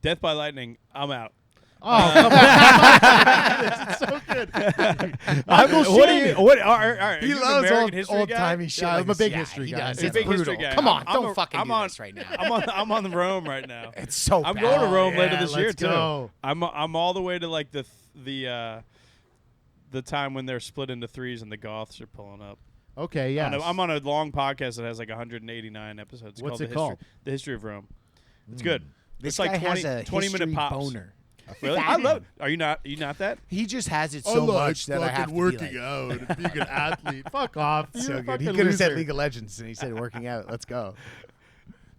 Death by Lightning. I'm out. Oh, come on. This is so good. Michael What do Shea. you? What? All right. He Are you an loves American history old guy? timey shit. Yeah, like I'm a this. big Yeah, history he guy. does. He's a It's big brutal. history guy. Come on, I'm don't a- fucking I'm do on- this right now. I'm on the Rome right now. It's so I'm bad. going to Rome later yeah, this year let's too. go. I'm all the way to like the time when they're split into threes and the Goths are pulling up. Okay, yeah. I'm on a long podcast that has like 189 episodes. What's called it called? The History of Rome. It's good. This It's like guy 20 has a 20 minute history pops. boner. Really? I love. Are you not? that? He just has it so much that I have to be like, out, being an athlete. Fuck off. You're so a good. fucking He could have said loser. League of Legends and he said working out. Let's go.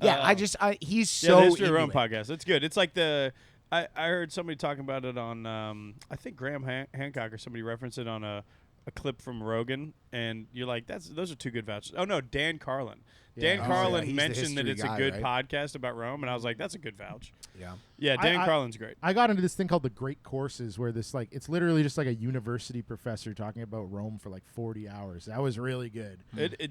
Yeah, he's Yeah, so the History of into Rome it. podcast. It's good. It's like I heard somebody talking about it on I think Graham Hancock or somebody referenced it on a a clip from Rogan, and you're like, those are two good vouchers. Oh no, Dan Carlin. Dan Oh, Carlin yeah, he's the mentioned that history it's guy, a good right? podcast about Rome, and I was like, that's a good vouch. Yeah. Yeah, Dan I- Carlin's great. I got into this thing called the Great Courses, where this it's literally just like a university professor talking about Rome for like 40 hours. That was really good.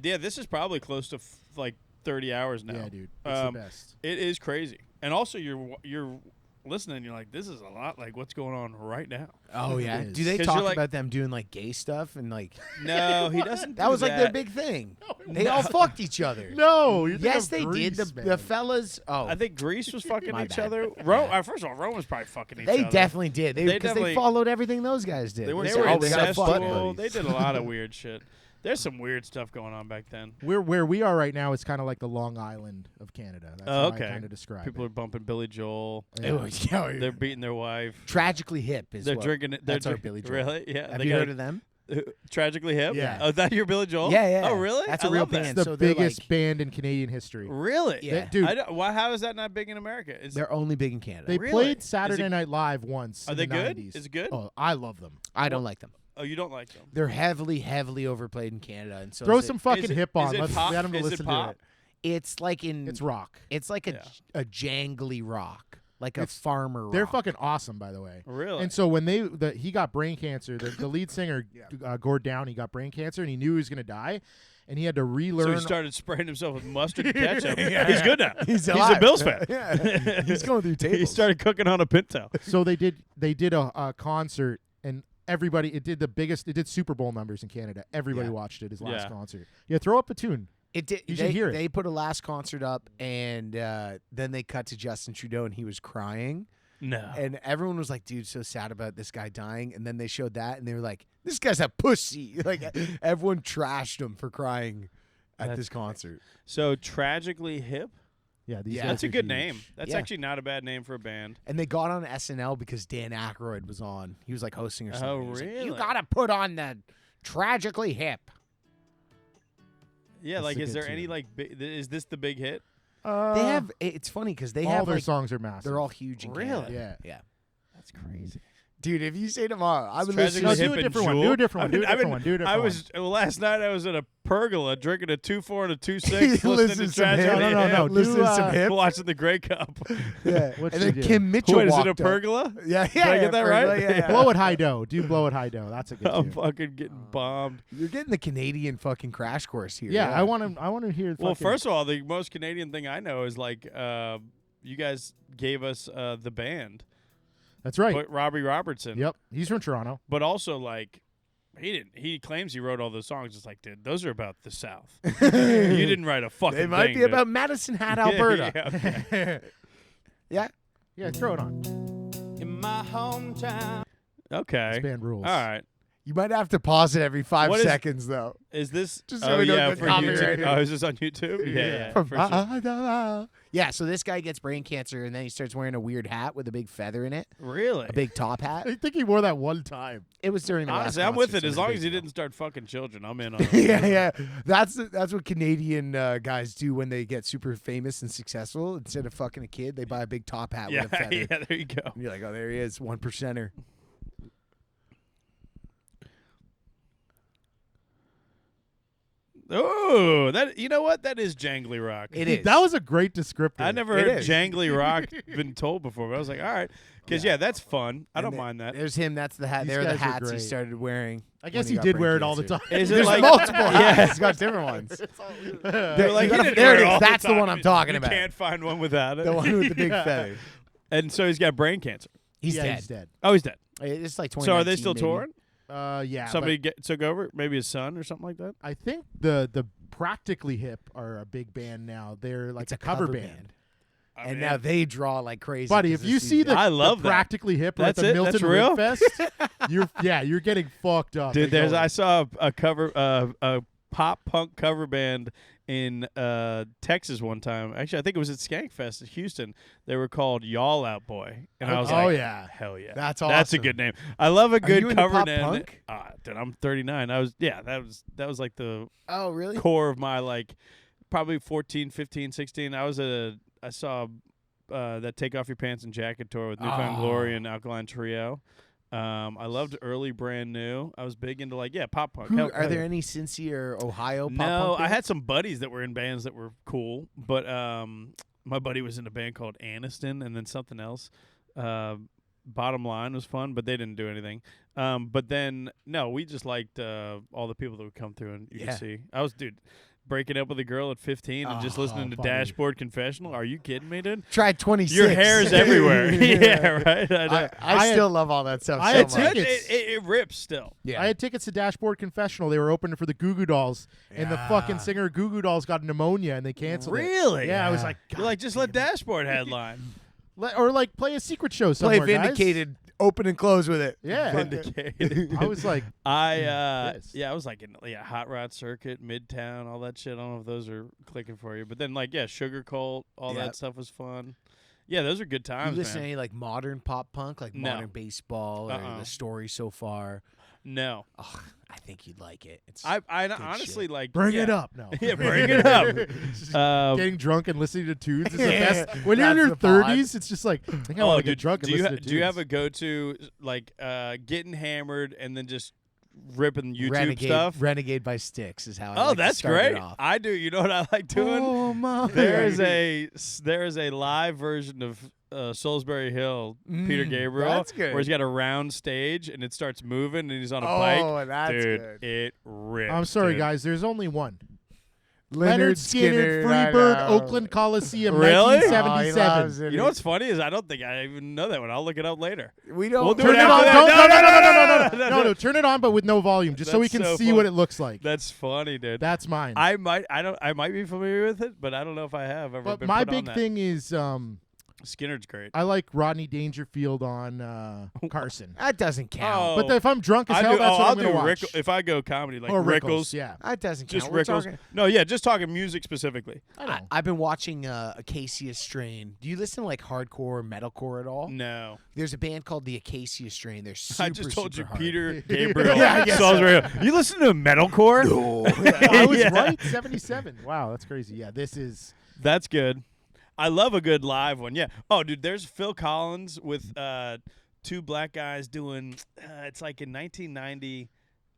Yeah, this is probably close to like 30 hours now. Yeah, dude, it's the best. It is crazy, and also you're listening. You're like, this is a lot like what's going on right now. Oh yeah. is. Do they 'Cause talk you're like- about them doing like gay stuff and like No, he doesn't. that do was like their that. big thing? They all fucked each other. No, you're Yes, thinking they of did. Greece, The man. fellas. Oh, I think Greece was fucking My each bad. other. Rome. First of all, Rome was probably fucking each they other. definitely did. They Because they definitely- followed everything those guys did. They were said, "Oh, we gotta fuck incestual. buddies." They did a lot of weird shit. There's some weird stuff going on back then. Where we are right now is kind of like the Long Island of Canada. That's how Okay. I kind of describe People it. are bumping Billy Joel. Yeah. They're beating their wife. Tragically hip is They're what- drinking it. They're That's our drink- Billy Joel. Really? Yeah. Have they you got heard of them? Tragically Hip? Yeah. Oh, that your Billy Joel? Yeah, yeah. Oh, really? That's I a real love that. band. the So they're biggest like- band in Canadian history. Really? Yeah. Dude, Why? How is that not big in America? They're only big in Canada. they Really? played Is Saturday it- Night Live once. Are in they the good? 90s. Is it good? Oh, I love them. I don't like them. Oh, you don't like them? They're heavily, heavily overplayed in Canada, and so Throw is it- some fucking is it- hip on. is it Let's pop? get them to Is it listen pop? to it. It's like in. It's rock. It's like Yeah. a jangly rock, like a It's- farmer rock. They're fucking awesome, by the way. Really? And so when he got brain cancer, the lead singer, Gord Downey, got brain cancer, and he knew he was going to die, and he had to so relearn. he started spraying himself with mustard and ketchup. Yeah. He's good now. He's a alive. Bills fan. Yeah. He's going through tables. He started cooking on a Pinto. So they did a concert, and everybody, it did Super Bowl numbers in Canada. Everybody Yeah. watched it, his last Yeah. concert. Yeah, throw up a tune. It did. You should hear it. They put a last concert up, and then they cut to Justin Trudeau, and he was crying, No. and everyone was like, "Dude, so sad about this guy dying." And then they showed that, and they were like, "This guy's a pussy." Like everyone trashed him for crying at That's this concert. So Tragically Hip? Yeah, these Yeah. guys That's a are good huge. name. That's Yeah. actually not a bad name for a band. And they got on SNL because Dan Aykroyd was on. He was like hosting or something. Oh, He was like, really? you gotta put on the Tragically Hip. Yeah, That's like, a is good there any, tune. like, is this the big hit? They have. It's funny because they all have their like songs are massive. they're all huge. In Really? Canada. Yeah. Yeah. That's crazy. Dude, if you say tomorrow, I would Tragically listen. No, Hip do a and different one. Jewel. Do a different one. Do a different one. Do a I different was last night. I was at a pergola drinking a 2-4 and a 2-6, Listen listening to to some Tragically hip. No. Hip, Listen Do, to some hip. watching the Grey Cup. Yeah. What'd And she then do? Kim Mitchell What is it? A walked up. pergola? Yeah, Did I get that right? pergola, Yeah, yeah. Blow it high dough. Do blow it high dough. That's a good I'm tune. fucking getting bombed. You're getting the Canadian fucking crash course here. Yeah, I want to hear. Well, fucking- first of all, the most Canadian thing I know is like you guys gave us the band, that's right. but Robbie Robertson. Yep, he's from Toronto. But also like he claims he wrote all those songs. It's like, dude, those are about the South. You didn't write a fucking They might thing, be dude. about Madison Hat, Yeah, Alberta. yeah, okay. Yeah. Yeah, throw it on. in my hometown. Okay. This band rules. All right. You might have to pause it every 5 What is- seconds, though. Is this? Just so we don't yeah, get for copyrighted. YouTube. Oh, is this on YouTube? Yeah. From- for sure. Yeah, so this guy gets brain cancer, and then he starts wearing a weird hat with a big feather in it, Really? a big top hat. I think he wore that one time. It was during the Honestly, last I'm with concert, it. so As was long big as he deal. didn't start fucking children, I'm in on it. Yeah. That's what Canadian guys do when they get super famous and successful. Instead of fucking a kid, they buy a big top hat Yeah, with a feather. yeah, there you go. And you're like, oh, there he is, 1%er. Oh, that you know what? That is jangly rock. It is. That was a great descriptor. I never It heard is. jangly rock been told before, but I was like, all right, because yeah, that's fun. I And don't the- mind that. There's him. That's the hat. These There are the guys are hats he great. started wearing. I guess when he got did brain wear it all the cancer. time. Is it There's like multiple hats. Yeah. He's got different ones. They're like, You "He gotta- didn't there wear it is. all the That's the one time." I'm talking You about. can't find one without it. The one with the big Yeah. feather. And so he's got brain cancer. He's yeah, dead. he's dead. Oh, he's dead. It's like 2019. So are they still maybe. touring? Yeah. Somebody took over, maybe his son or something like that. I think the Practically Hip are a big band now. They're like It's a cover band. And now they draw like crazy. Buddy, 'cause if you it's see these- the, I love the that. Practically Hip That's at the it? Milton That's real? Fest, you're getting fucked up. Dude, They go- I saw a cover, a pop punk cover band in Texas one time. Actually, I think it was at Skankfest in Houston. They were called Y'all Out Boy, and I was Oh, like, yeah. hell yeah, That's That's a awesome. good name. I love a good you into cover pop name. punk? Dude, I'm 39. That was like the Oh, really? core of my like probably 14, 15, 16. I saw that Take Off Your Pants and Jacket tour with Newfound Oh. Glory and Alkaline Trio. I loved early Brand New. I was big into pop punk. Are there any Cincy or Ohio pop No, punk I bands? had some buddies that were in bands that were cool, but my buddy was in a band called Aniston and then something else. Bottom Line was fun, but they didn't do anything. But then, no, we just liked all the people that would come through and you could see. I was, breaking up with a girl at 15 and just listening to funny. Dashboard Confessional. Are you kidding me, dude? Tried 26. Your hair's everywhere. Yeah, right? I still love all that stuff I so had much. tickets. It rips still. Yeah. I had tickets to Dashboard Confessional. They were opening for the Goo Goo Dolls, and the fucking singer Goo Goo Dolls got pneumonia, and they canceled it. Really? Yeah, I was like, You're like, just let Dashboard headline. or play a secret show Play somewhere, guys. Vindicated, open and close with it. Yeah. Vindicated. I was like, I pissed. I was like in Hot Rod Circuit, Midtown, all that shit. I don't know if those are clicking for you, but then Sugar Cult, all Yep. that stuff was fun. Yeah, those are good You times, listen to man. any like modern pop punk, like No. modern baseball, or Uh-uh. the story so far? No, Oh, I think you'd like it. It's I good honestly shit. like bring yeah. it up. No. Yeah, bring it up. Getting drunk and listening to tunes is the Yeah, best. When you're in that's your the vibe. 30s, it's just like, I think I want to get dude, drunk and do you listen to tunes. do you have a go-to getting hammered and then just ripping YouTube stuff? Renegade by Styx is how. I Oh, like to that's start great. It off. I do. You know what I like doing? Oh, my. There is a live version of Salisbury Hill, Peter Gabriel, that's good. where he's got a round stage and it starts moving and he's on a Oh, bike. that's Dude, good. it rips. I'm sorry, dude. guys. There's only one. Leonard Skinner, I Freebird, know. Oakland Coliseum, Really? Oh, he 1977. loves it. You know what's funny is I don't think I even know that one. I'll look it up later. We don't. We'll do Turn it it on. after Don't, that. no, no, turn it on, but with no volume, just so we That's can so see funny. what it looks like. That's funny, dude. That's mine. I might be familiar with it, but I don't know if I have ever but been my put on big that. thing is Skinner's great. I like Rodney Dangerfield on Carson. That doesn't count. Oh. But if I'm drunk as I hell, do, that's what I'll I'm going do to watch. If I go comedy like or Rickles, yeah. That doesn't count. just We're Rickles. talking- No, yeah, just talking music specifically. I've been watching Acacia Strain. Do you listen to like hardcore metalcore at all? No, There's a band called the Acacia Strain. They're super, I just told you, super hard. Peter Gabriel. Yeah, I guess Salisbury Hill. You listen to metalcore? I was Yeah. right. 77. Wow, that's crazy. Yeah, this is. That's good. I love a good live one. Yeah. Oh, dude, there's Phil Collins with two black guys doing. It's like in 1990.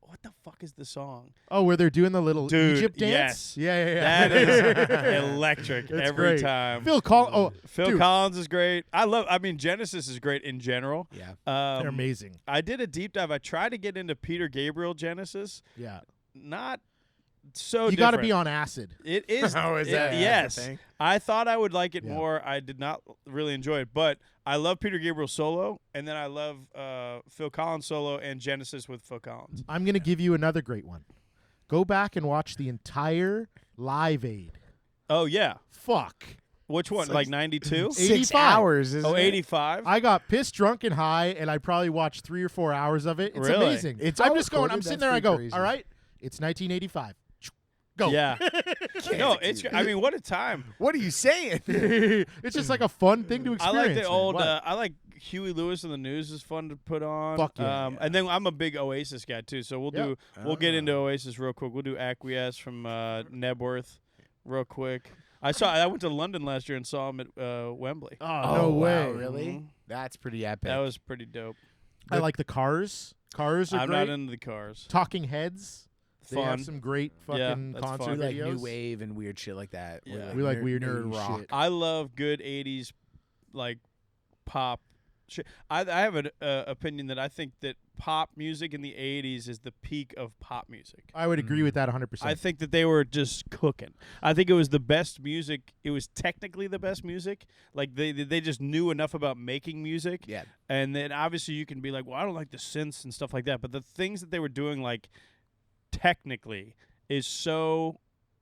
What the fuck is the song? Oh, where they're doing the little Dude, Egypt dance? yes. Yeah. That is electric That's every great. time. Phil Phil dude, Collins is great. I mean, Genesis is great in general. Yeah. they're amazing. I did a deep dive. I tried to get into Peter Gabriel Genesis. Yeah. Not so You got to different. be on acid. It is. Oh, is that the yes. thing? I thought I would like it Yeah. more. I did not really enjoy it, but I love Peter Gabriel solo, and then I love Phil Collins solo and Genesis with Phil Collins. I'm going to give you another great one. Go back and watch the entire Live Aid. Oh yeah, Fuck. which one? Like 92? 6 85. hours. Isn't Oh, it? 85. I got pissed, drunk, and high, and I probably watched 3 or 4 hours of it. It's Really? amazing. It's I'm all just going. I'm recorded? sitting That's there. I go. pretty crazy. All right. It's 1985. Go. Yeah. No, it's. I mean, what a time. What are you saying? It's just like a fun thing to I experience. like the man. old. What? I like Huey Lewis and the News is fun to put on. Fuck yeah. And then I'm a big Oasis guy too, so we'll get into Oasis real quick. We'll do Acquiesce from Nebworth real quick. I went to London last year and saw him at Wembley. Oh, no way. Wow, really? Mhm. That's pretty epic. That was pretty dope. I like the Cars. Cars are I'm great. not into the Cars. Talking Heads. They Fun. have some great fucking that's concert fun. we like videos. new wave and weird shit like that. Yeah. We like weird nerd 80s rock. shit. I love good 80s like pop shit. I have an opinion that I think that pop music in the 80s is the peak of pop music. I would agree with that 100%. I think that they were just cooking. I think it was the best music. It was technically the best music. Like they just knew enough about making music. Yeah. And then obviously you can be like, well, I don't like the synths and stuff like that. But the things that they were doing, like technically, is so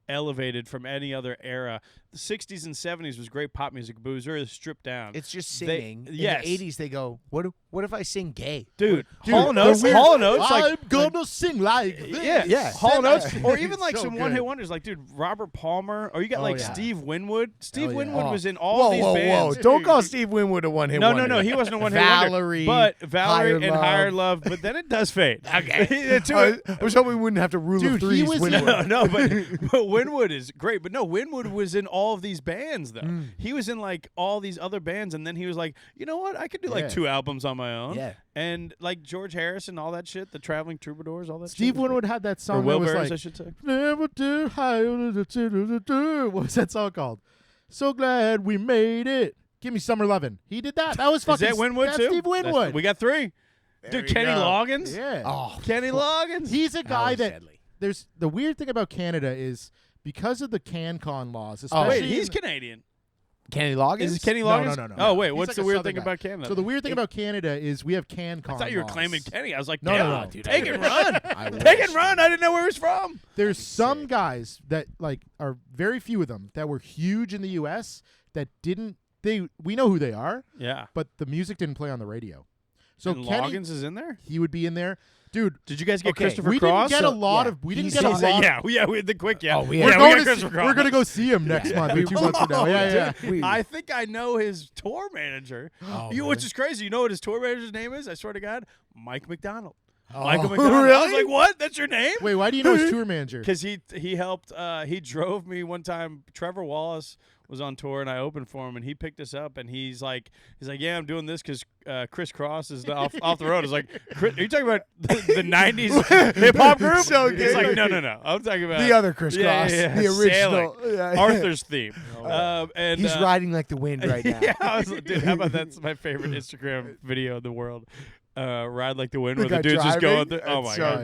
elevated from any other era. The 60s and 70s was great pop music, but it was very stripped down. It's just They- singing. yes. In the 80s, they go, what if I sing gay? Dude, Dude, Hall & Oates, the weird- Hall & Oates, like I'm gonna sing like this. yeah, Hall & Oates, or even It's like so some good. one-hit wonders, like dude, Robert Palmer, or you got Oh, like yeah. Steve Winwood. Steve Oh, yeah. Winwood Oh. was in all whoa, of these whoa, bands. whoa. Don't call Steve Winwood a one-hit No, wonder. no, he wasn't a one-hit wonder. Valerie, But Valerie Higher and Higher Love. Love, but then it does fade. Okay. To it. I was hoping we wouldn't have to rule Dude, of he threes. was- Winwood. No, but Winwood is great, but no, Winwood was in all of these bands though. He was in like all these other bands, and then he was like, you know what? I could do like 2 albums on my own. Yeah. And like George Harrison, all that shit, the Traveling Troubadours, all that. Steve shit Winwood had that or song that was Wilburys, like, I should say. Never do what was that song called? So glad we made it. Give me Summer Lovin'. He did that. That was fucking. Is that Winwood that's too? Steve Winwood. We got 3. There Dude, you Kenny go. Loggins. Yeah. Oh, Kenny Loggins. He's a guy was that deadly. there's the weird thing about Canada is because of the CanCon laws. Oh, Especially Wait, in- he's Canadian. Kenny Loggins. Is it Kenny No, Loggins? no. Oh wait, He's what's like the a weird Southern thing guy. about Canada? So the weird thing about Canada is we have CanCon. I thought you were laws. claiming Kenny. I was like, No, damn, no, no. Dude, take I and wish. run. I Take wish. and run. I didn't know where he was from. There's some sick. guys that like are very few of them that were huge in the U.S. that didn't. We know who they are, Yeah. but the music didn't play on the radio. So And Kenny, Loggins is in there. he would be in there, dude. Did you guys get Okay, Christopher We Cross? didn't get a So, lot yeah, of. We didn't he's get a on- lot. Yeah, we had the quick. Yeah, Oh, we We're had- going got to Christopher Cross. we're going to go see him next month or 2 months from now. Oh, Yeah. dude. I think I know his tour manager. Oh, Which is crazy. You know what his tour manager's name is? I swear to God, Mike McDonald. Oh, Michael McDonald. I was really? like, what? That's your name? Wait, why do you know his tour manager? Because he helped. He drove me one time. Trevor Wallace was on tour, and I opened for him, and he picked us up, and he's like, yeah, I'm doing this because Chris Cross is off the road. I was like, are you talking about the '90s hip hop group? So He's good. like, no. I'm talking about The other Chris Cross, yeah, the original. Sailing. Yeah. Arthur's theme. And He's riding like the wind right now. yeah, I was like, dude, how about that's my favorite Instagram video in the world? Ride like the wind, where the guy dude's just driving? going. Oh That's my so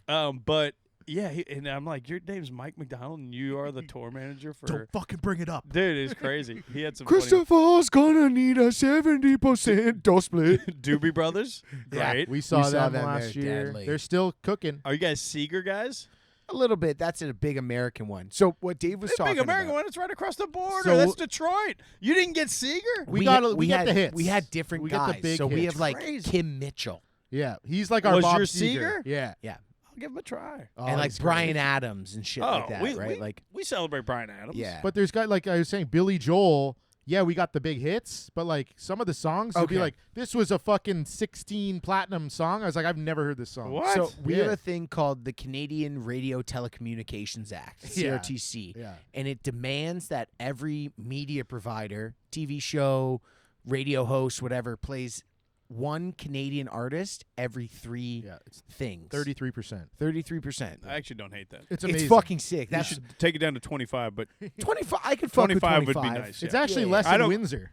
god. good. But yeah, and I'm like, your name's Mike McDonald, and you are the tour manager for. Don't fucking bring it up. Dude, it's crazy. He had some funny Christopher's gonna need a 70% dough split. Doobie Brothers. Yeah. Great. We saw them them. last They're year. deadly. They're still cooking. Are you guys Seeger guys? A little bit. That's a big American one. So what Dave was The talking big American about. one. It's right across the border. So- That's Detroit. You didn't get Seeger? We got had the hits. We had different We guys. got the big so we hits. have like Crazy. Kim Mitchell. Yeah, he's like our Was Bob your Seger. Seeger? Yeah. Yeah. I'll give him a try. Oh, and like he's Brian great. Adams and shit Oh, like that, we, right? we, like we celebrate Brian Adams. yeah. But there's guys like I was saying, Billy Joel. Yeah, we got the big hits, but like some of the songs, you'd be Okay. like, "This was a fucking 16 platinum song." I was like, "I've never heard this song." What? So we Yeah. have a thing called the Canadian Radio Telecommunications Act, Yeah. CRTC, Yeah. and it demands that every media provider, TV show, radio host, whatever, plays one Canadian artist every 3 Yeah, it's things. 33%. 33%. I actually don't hate that. It's amazing. It's fucking sick. You That's should take it down to 25, but 25. I could fuck with 25 would 25. be nice. It's yeah. actually Yeah. less I than don't- Windsor.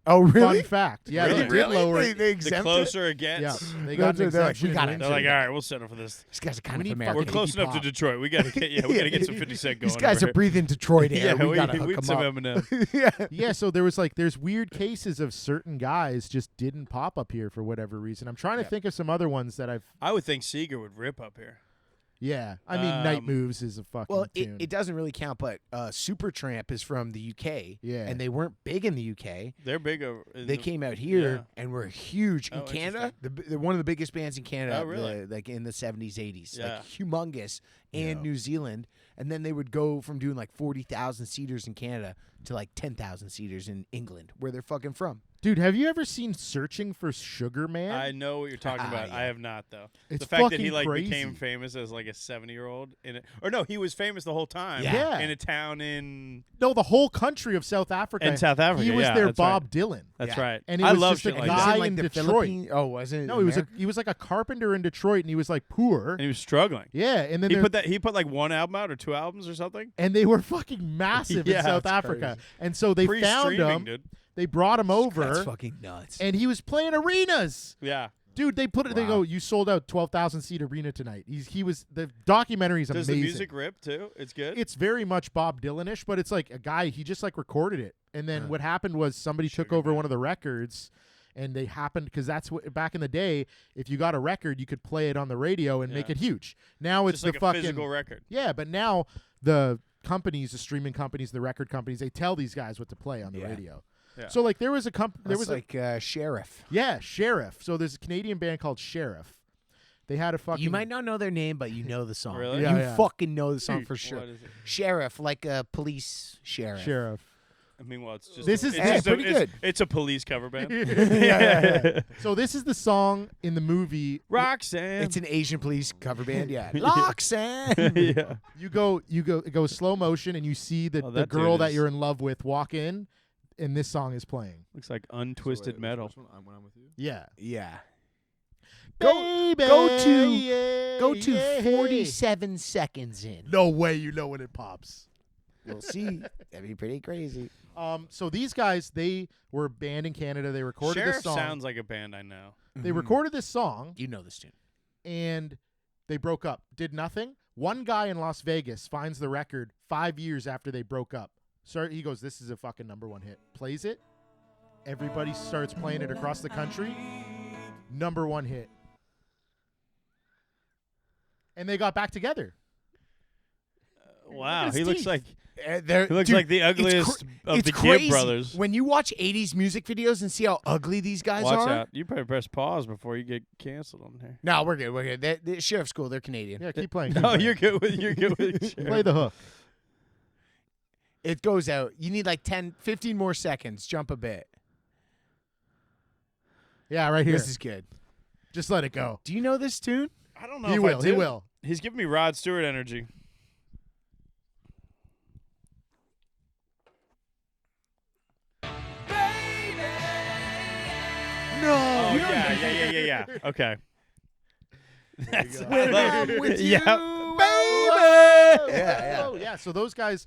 Oh, really? Fun fact. Yeah, Really? they did lower They, it. they The exempt it? closer it gets, Yeah, they No, got an they're like, exemption. we in got it. they're Windsor. like, all right, we'll settle for this. These guys are kind We of need American. We're close Iggy enough to Pop. Detroit. We got to get, we got to get some 50 Cent going. These guys over are breathing Detroit here. air. Yeah, we gotta we hook need them some up. Eminem. Yeah. Yeah, so there's weird cases of certain guys just didn't pop up here for whatever reason. I'm trying to think of some other ones that I've. I would think Seeger would rip up here. Yeah, I mean, Night Um, Moves is a fucking Well, tune. it doesn't really count, but Supertramp is from the UK. Yeah. And they weren't big in the UK. They're big over. They came out here and were huge in Oh, Canada. They're one of the biggest bands in Canada. Oh, really? Like in the 70s, 80s. Yeah. Like humongous. And Yeah. New Zealand. And then they would go from doing like 40,000 seaters in Canada to like 10,000 seaters in England, where they're fucking from. Dude, have you ever seen Searching for Sugar Man? I know what you're talking about. Yeah. I have not though. It's The fact that fucking he like crazy. became famous as like a 70-year-old in it, or no, he was famous the whole time. Yeah. In a town in No, the whole country of South Africa. In South Africa, He was yeah, their that's Bob right. Dylan. That's Yeah. right. And he I was love just shit a like guy that. like in the Detroit. Philippines. Oh, wasn't it? No, he was like a carpenter in Detroit, and he was like poor. And he was struggling. Yeah, and then He put like one album out or 2 albums or something. and they were fucking massive Yeah, in South that's Africa, and so they found Pre-streaming, him. dude. They brought him over, That's fucking nuts. and he was playing arenas. Yeah. Dude, they put it. They Wow. go, "You sold out 12,000 seat arena tonight." He was the documentary is Does amazing. the music rip too? It's good. It's very much Bob Dylan-ish, but it's like a guy. He just like recorded it, and then what happened was somebody took Sugar over Man. one of the records, and they happened because that's what back in the day. If you got a record, you could play it on the radio and make Yeah. it huge. Now it's just like the a fucking physical record. yeah, but now the companies, the streaming companies, the record companies, they tell these guys what to play on the Yeah. radio. Yeah. So like there was a there was like Sheriff. yeah, Sheriff. So there's a Canadian band called Sheriff. They had a fucking You might not know their name, but you know the song. Really? Yeah, you yeah. fucking know the song for sure. What is it? Sheriff, like a police sheriff. Sheriff. Meanwhile, it's just This is pretty good. It's a police cover band. So this is the song in the movie. Roxanne. It's an Asian police cover band. Yeah. Loxan. Yeah. It goes slow motion, and you see the that girl dude that is- you're in love with walk in, and this song is playing. Looks like untwisted metal. When I'm with you. Yeah. Yeah. Baby, Go to yeah. 47 seconds in. No way you know when it pops. We'll see. That'd be pretty crazy. So these guys, they were a band in Canada. They recorded Sheriff this song. sounds like a band I know. They recorded this song, You know this tune. and they broke up. Did nothing. One guy in Las Vegas finds the record 5 years after they broke up. So he goes, "This is a fucking #1 hit." Plays it. Everybody starts playing it across the country. #1 hit. And they got back together. Wow, his he looks teeth. like He looks like the ugliest of the Gibb brothers. When you watch 80s music videos and see how ugly these guys Watch are. out! You better press pause before you get canceled on here. No, we're good. We're good. The Sheriff School, they're Canadian. Yeah, keep playing. Keep No, playing. you're good with Sheriff. Play the hook. It goes out. You need like 10, 15 more seconds. Jump a bit. Yeah, right here. This is good. Just let it go. Do you know this tune? I don't know. He if will. I He do. will. He's giving me Rod Stewart energy. No. Oh yeah. Okay. That's go. When I'm with you, Yep. Yeah. Oh, yeah. So those guys,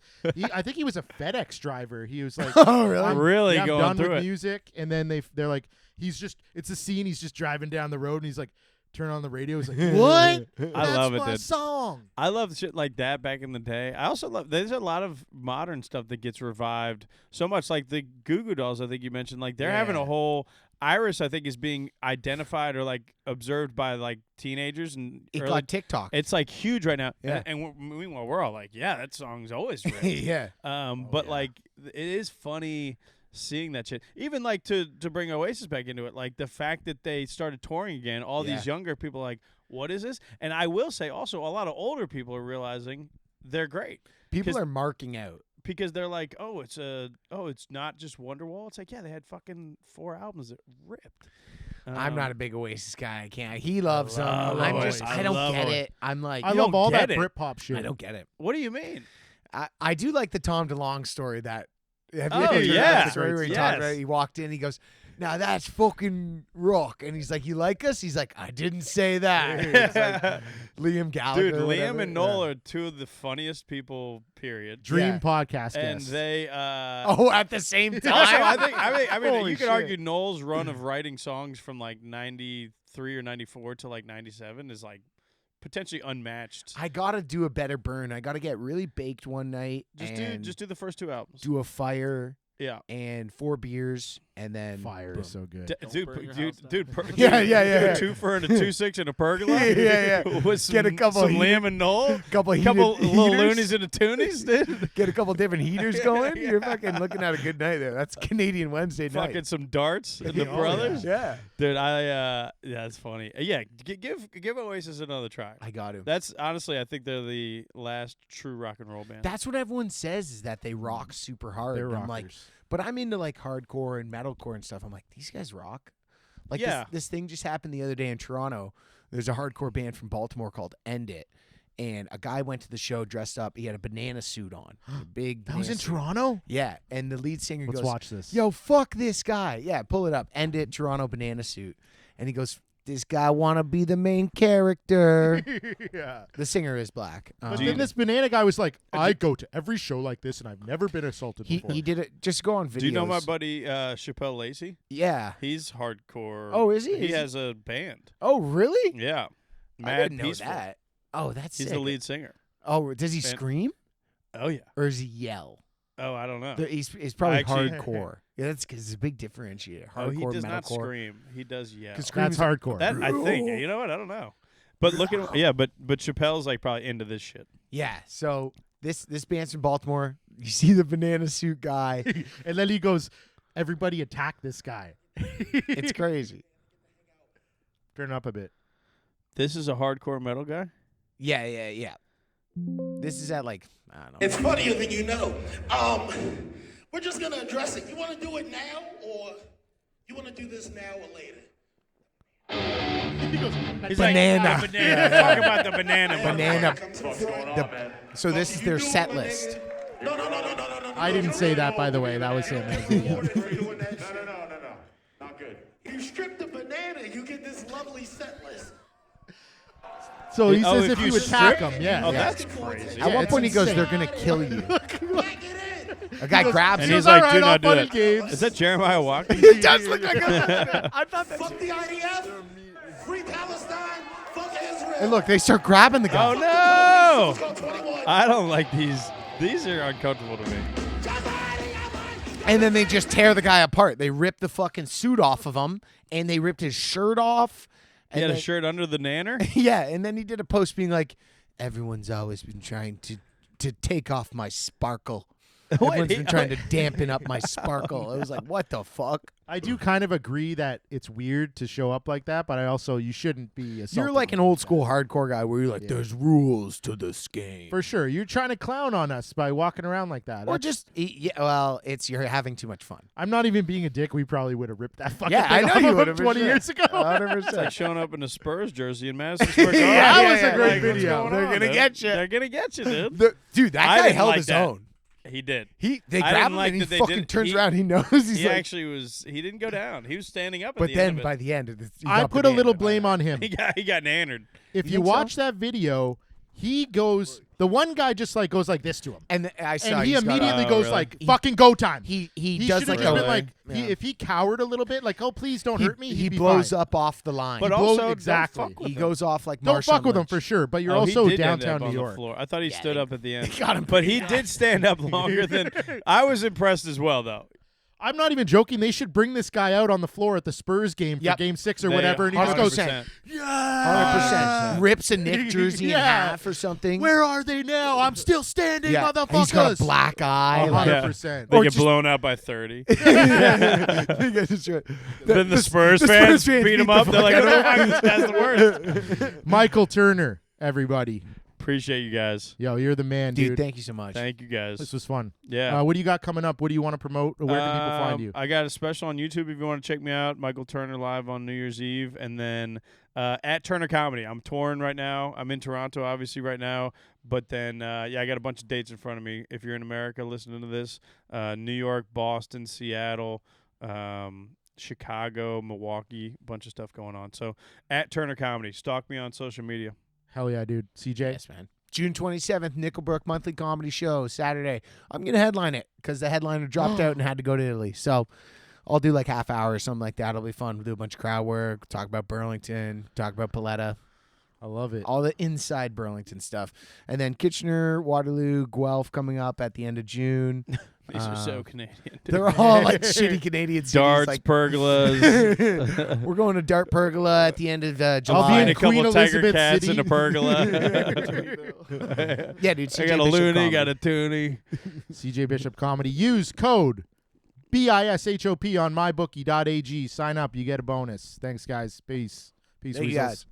I think he was a FedEx driver. He was like, Oh, really? I'm, Really yeah, I'm going done through with it. music. And then they're like, it's a scene. He's just driving down the road, and he's like, turn on the radio. He's like, what? I love it, That's my dude. song. I love shit like that back in the day. I also love. There's a lot of modern stuff that gets revived so much, like the Goo Goo Dolls. I think you mentioned, like they're having a Yeah. whole. Iris, I think, is being identified or like observed by like teenagers and It early- got TikTok. It's like huge right now. Yeah. And meanwhile, we're all like, yeah, that song's always ripped. Yeah. But yeah. like, it is funny seeing that shit. Even like to bring Oasis back into it, like the fact that they started touring again. All Yeah. these younger people are like, what is this? And I will say also, a lot of older people are realizing they're great People 'Cause- are marking out. because they're like, it's not just Wonderwall. It's like, yeah, they had fucking 4 albums that ripped. I'm not a big Oasis guy. I can't. He loves them. love I'm Oasis. just. I I don't love get Oasis. it. I'm like. I You love don't all that get it. Britpop shit. I don't get it. What do you mean? I do like the Tom DeLonge story that. Have you Oh, ever heard yeah. that story where he Yes. talked about it? He walked in, he goes, "Now that's fucking rock," and he's like, "You like us?" He's like, "I didn't say that." It's like Liam Gallagher. Dude, or Liam whatever. and Noel are two of the funniest people. Period. Dream Yeah. podcast And guest. they. Oh, at the same time. Also, I mean, Holy you could shit. argue Noel's run of writing songs from like '93 or '94 to like '97 is like potentially unmatched. I gotta do a better burn. I gotta get really baked one night. and Just do the first 2 albums. do a fire Yeah. and 4 beers and then Fire boom. is so good. burn your house down. Yeah, yeah. A 2-fer and a 2-6 and a pergola. Yeah. With some, Get a couple some heater- Liam and Noel. couple Couple heated little heaters. loonies and a toonies, dude. Get a couple different heaters going. You're fucking looking at a good night there. That's Canadian Wednesday Fucking night. some darts and the Oh, brothers. Yeah, Dude, yeah, that's funny. Yeah, give Oasis another try. I got to. That's honestly, I think they're the last true rock and roll band. That's what everyone says is that they rock super hard. They're And rockers. I'm like, but I'm into like hardcore and metalcore and stuff. I'm like, these guys rock. Like Yeah. this thing just happened the other day in Toronto. There's a hardcore band from Baltimore called End It. And a guy went to the show dressed up. He had a banana suit on. A big that was banana in suit. Toronto? Yeah. And the lead singer Let's goes, watch this. "Yo, fuck this guy." Yeah, pull it up. End It, Toronto banana suit. And he goes, "This guy want to be the main character." Yeah. The singer is black. But then this banana guy was like, I go to every show like this, and I've never been assaulted before. he did it. Just go on videos. Do you know my buddy Chappelle Lacey? Yeah. He's hardcore. Oh, is he? He Is he? has a band. Oh, really? Yeah. I Mad didn't know Peaceful. that. Oh, that's He's sick. the lead singer. Oh, does he Fan- scream Oh yeah. or does he yell? Oh, I don't know. He's probably Actually- hardcore. Yeah, that's because it's a big differentiator. Hardcore, Oh, he does metalcore. not scream. He does yell. 'Cause That's scream's hardcore. That I think. You know what? I don't know. But look at but Chappelle's like probably into this shit. Yeah. So this band's from Baltimore. You see the banana suit guy. And then he goes, everybody attack this guy. It's crazy. Turn it up a bit. This is a hardcore metal guy. Yeah. This is at like I don't know. It's funnier than you know. We're just gonna address it. You want to do it now, or you want to do this now or later? He's Banana. Like, banana. Talk about the banana. Banana. What's going on, man? So this is their set list. No. I didn't say that, by the way. That was him in the video. No. Not good. You strip the banana, you get this lovely set list. So he Oh, says if if you you attack him, yeah. Oh, yeah. that's crazy. At one it's point he goes, insane. "They're gonna kill you." Pack it in. A guy grabs And him. he's All like, right, do all not do fun that. and games. Is that Jeremiah Walker? He does look like a. I thought that. Fuck the IDF. Free Palestine. Fuck Israel. And look, they start grabbing the guy. Oh, no. Let's go 21. I don't like these. These are uncomfortable to me. And then they just tear the guy apart. They rip the fucking suit off of him, and they ripped his shirt off. He And had a then- shirt under the nanner? Yeah, and then he did a post being like, "Everyone's always been trying to take off my sparkle. Everyone's been trying to dampen up my sparkle." I was like, "What the fuck?" I do kind of agree that it's weird to show up like that, but I also you shouldn't be assaulting. You're like an old school hardcore guy where you're like, "There's rules to this game." for sure. You're trying to clown on us by walking around like that. Or That's- just yeah, well, it's you're having too much fun. I'm not even being a dick. We probably would have ripped that fucking Yeah, I thing know off you of would him have 20 years ago. 100%. Like showing up in a Spurs jersey in Madison Square Garden. that was a great Like, what's video. going They're on, gonna dude? get you. They're gonna get you, dude. Dude, that I guy didn't held like his that. own. He did. They I grab didn't him like and he that they fucking didn't- turns he- around. He knows he's He like. actually was. He didn't go down. He was standing up. At But the then end of by it. the end, he I got put a little banana. blame on him. he got nannered. If You you think so? watch that video, he goes. The one guy just like goes like this to him, And I saw and he he's got immediately Oh, goes really? like, "Fucking go time." he He does should like have just a been like, yeah. if he cowered a little bit, like, "Oh, please don't hurt me." He he'd be blows fine. up off the line. But He blows- also, exactly. don't fuck with he him. goes off like Don't Marshawn fuck with him Lynch. for sure. But you're Oh, also he did end downtown up on New the York. floor. I thought he stood up at the end. got him But he did stand up longer than I was impressed as well, though. I'm not even joking. They should bring this guy out on the floor at the Spurs game for Yep. Game 6 or They- whatever, and he just goes, 100%. 100%. Rips a Nick jersey in Yeah. half or something. Where are they now? I'm still standing, yeah. motherfuckers. He's got a black eye. like- 100%. They Or get just- blown out by 30. the Then the Spurs fans beat him up. They're like, "Oh, this guy's the worst." Michael Turner, everybody. Appreciate you guys. Yo, you're the man, Dude, dude. thank you so much. Thank you guys. This was fun. Yeah. What do you got coming up? What do you want to promote? Or where can people find you? I got a special on YouTube if you want to check me out. Michael Turner live on New Year's Eve. And then at Turner Comedy. I'm touring right now. I'm in Toronto, obviously, right now. But then, I got a bunch of dates in front of me. If you're in America listening to this, New York, Boston, Seattle, Chicago, Milwaukee, a bunch of stuff going on. So at Turner Comedy. Stalk me on social media. Hell yeah, dude. CJ? Yes, man. June 27th, Nickelbrook Monthly Comedy Show, Saturday. I'm going to headline it because the headliner dropped out and had to go to Italy. So I'll do like half hour or something like that. It'll be fun. We'll do a bunch of crowd work, talk about Burlington, talk about Paletta, I love it. all the inside Burlington stuff. And then Kitchener, Waterloo, Guelph coming up at the end of June. These are so Canadian. dude. They're all like shitty Canadian cities. Darts, Like, pergolas. we're going to Dart Pergola at the end of July. I'll be in Find a couple Queen Tiger Elizabeth Cats City. in a pergola. Yeah, dude. I CJ got a Bishop loony, Comedy. got a toonie. CJ Bishop Comedy. Use code BISHOP on mybookie.ag. Sign up. You get a bonus. Thanks, guys. Peace. Peace, Thank you, weasels. guys.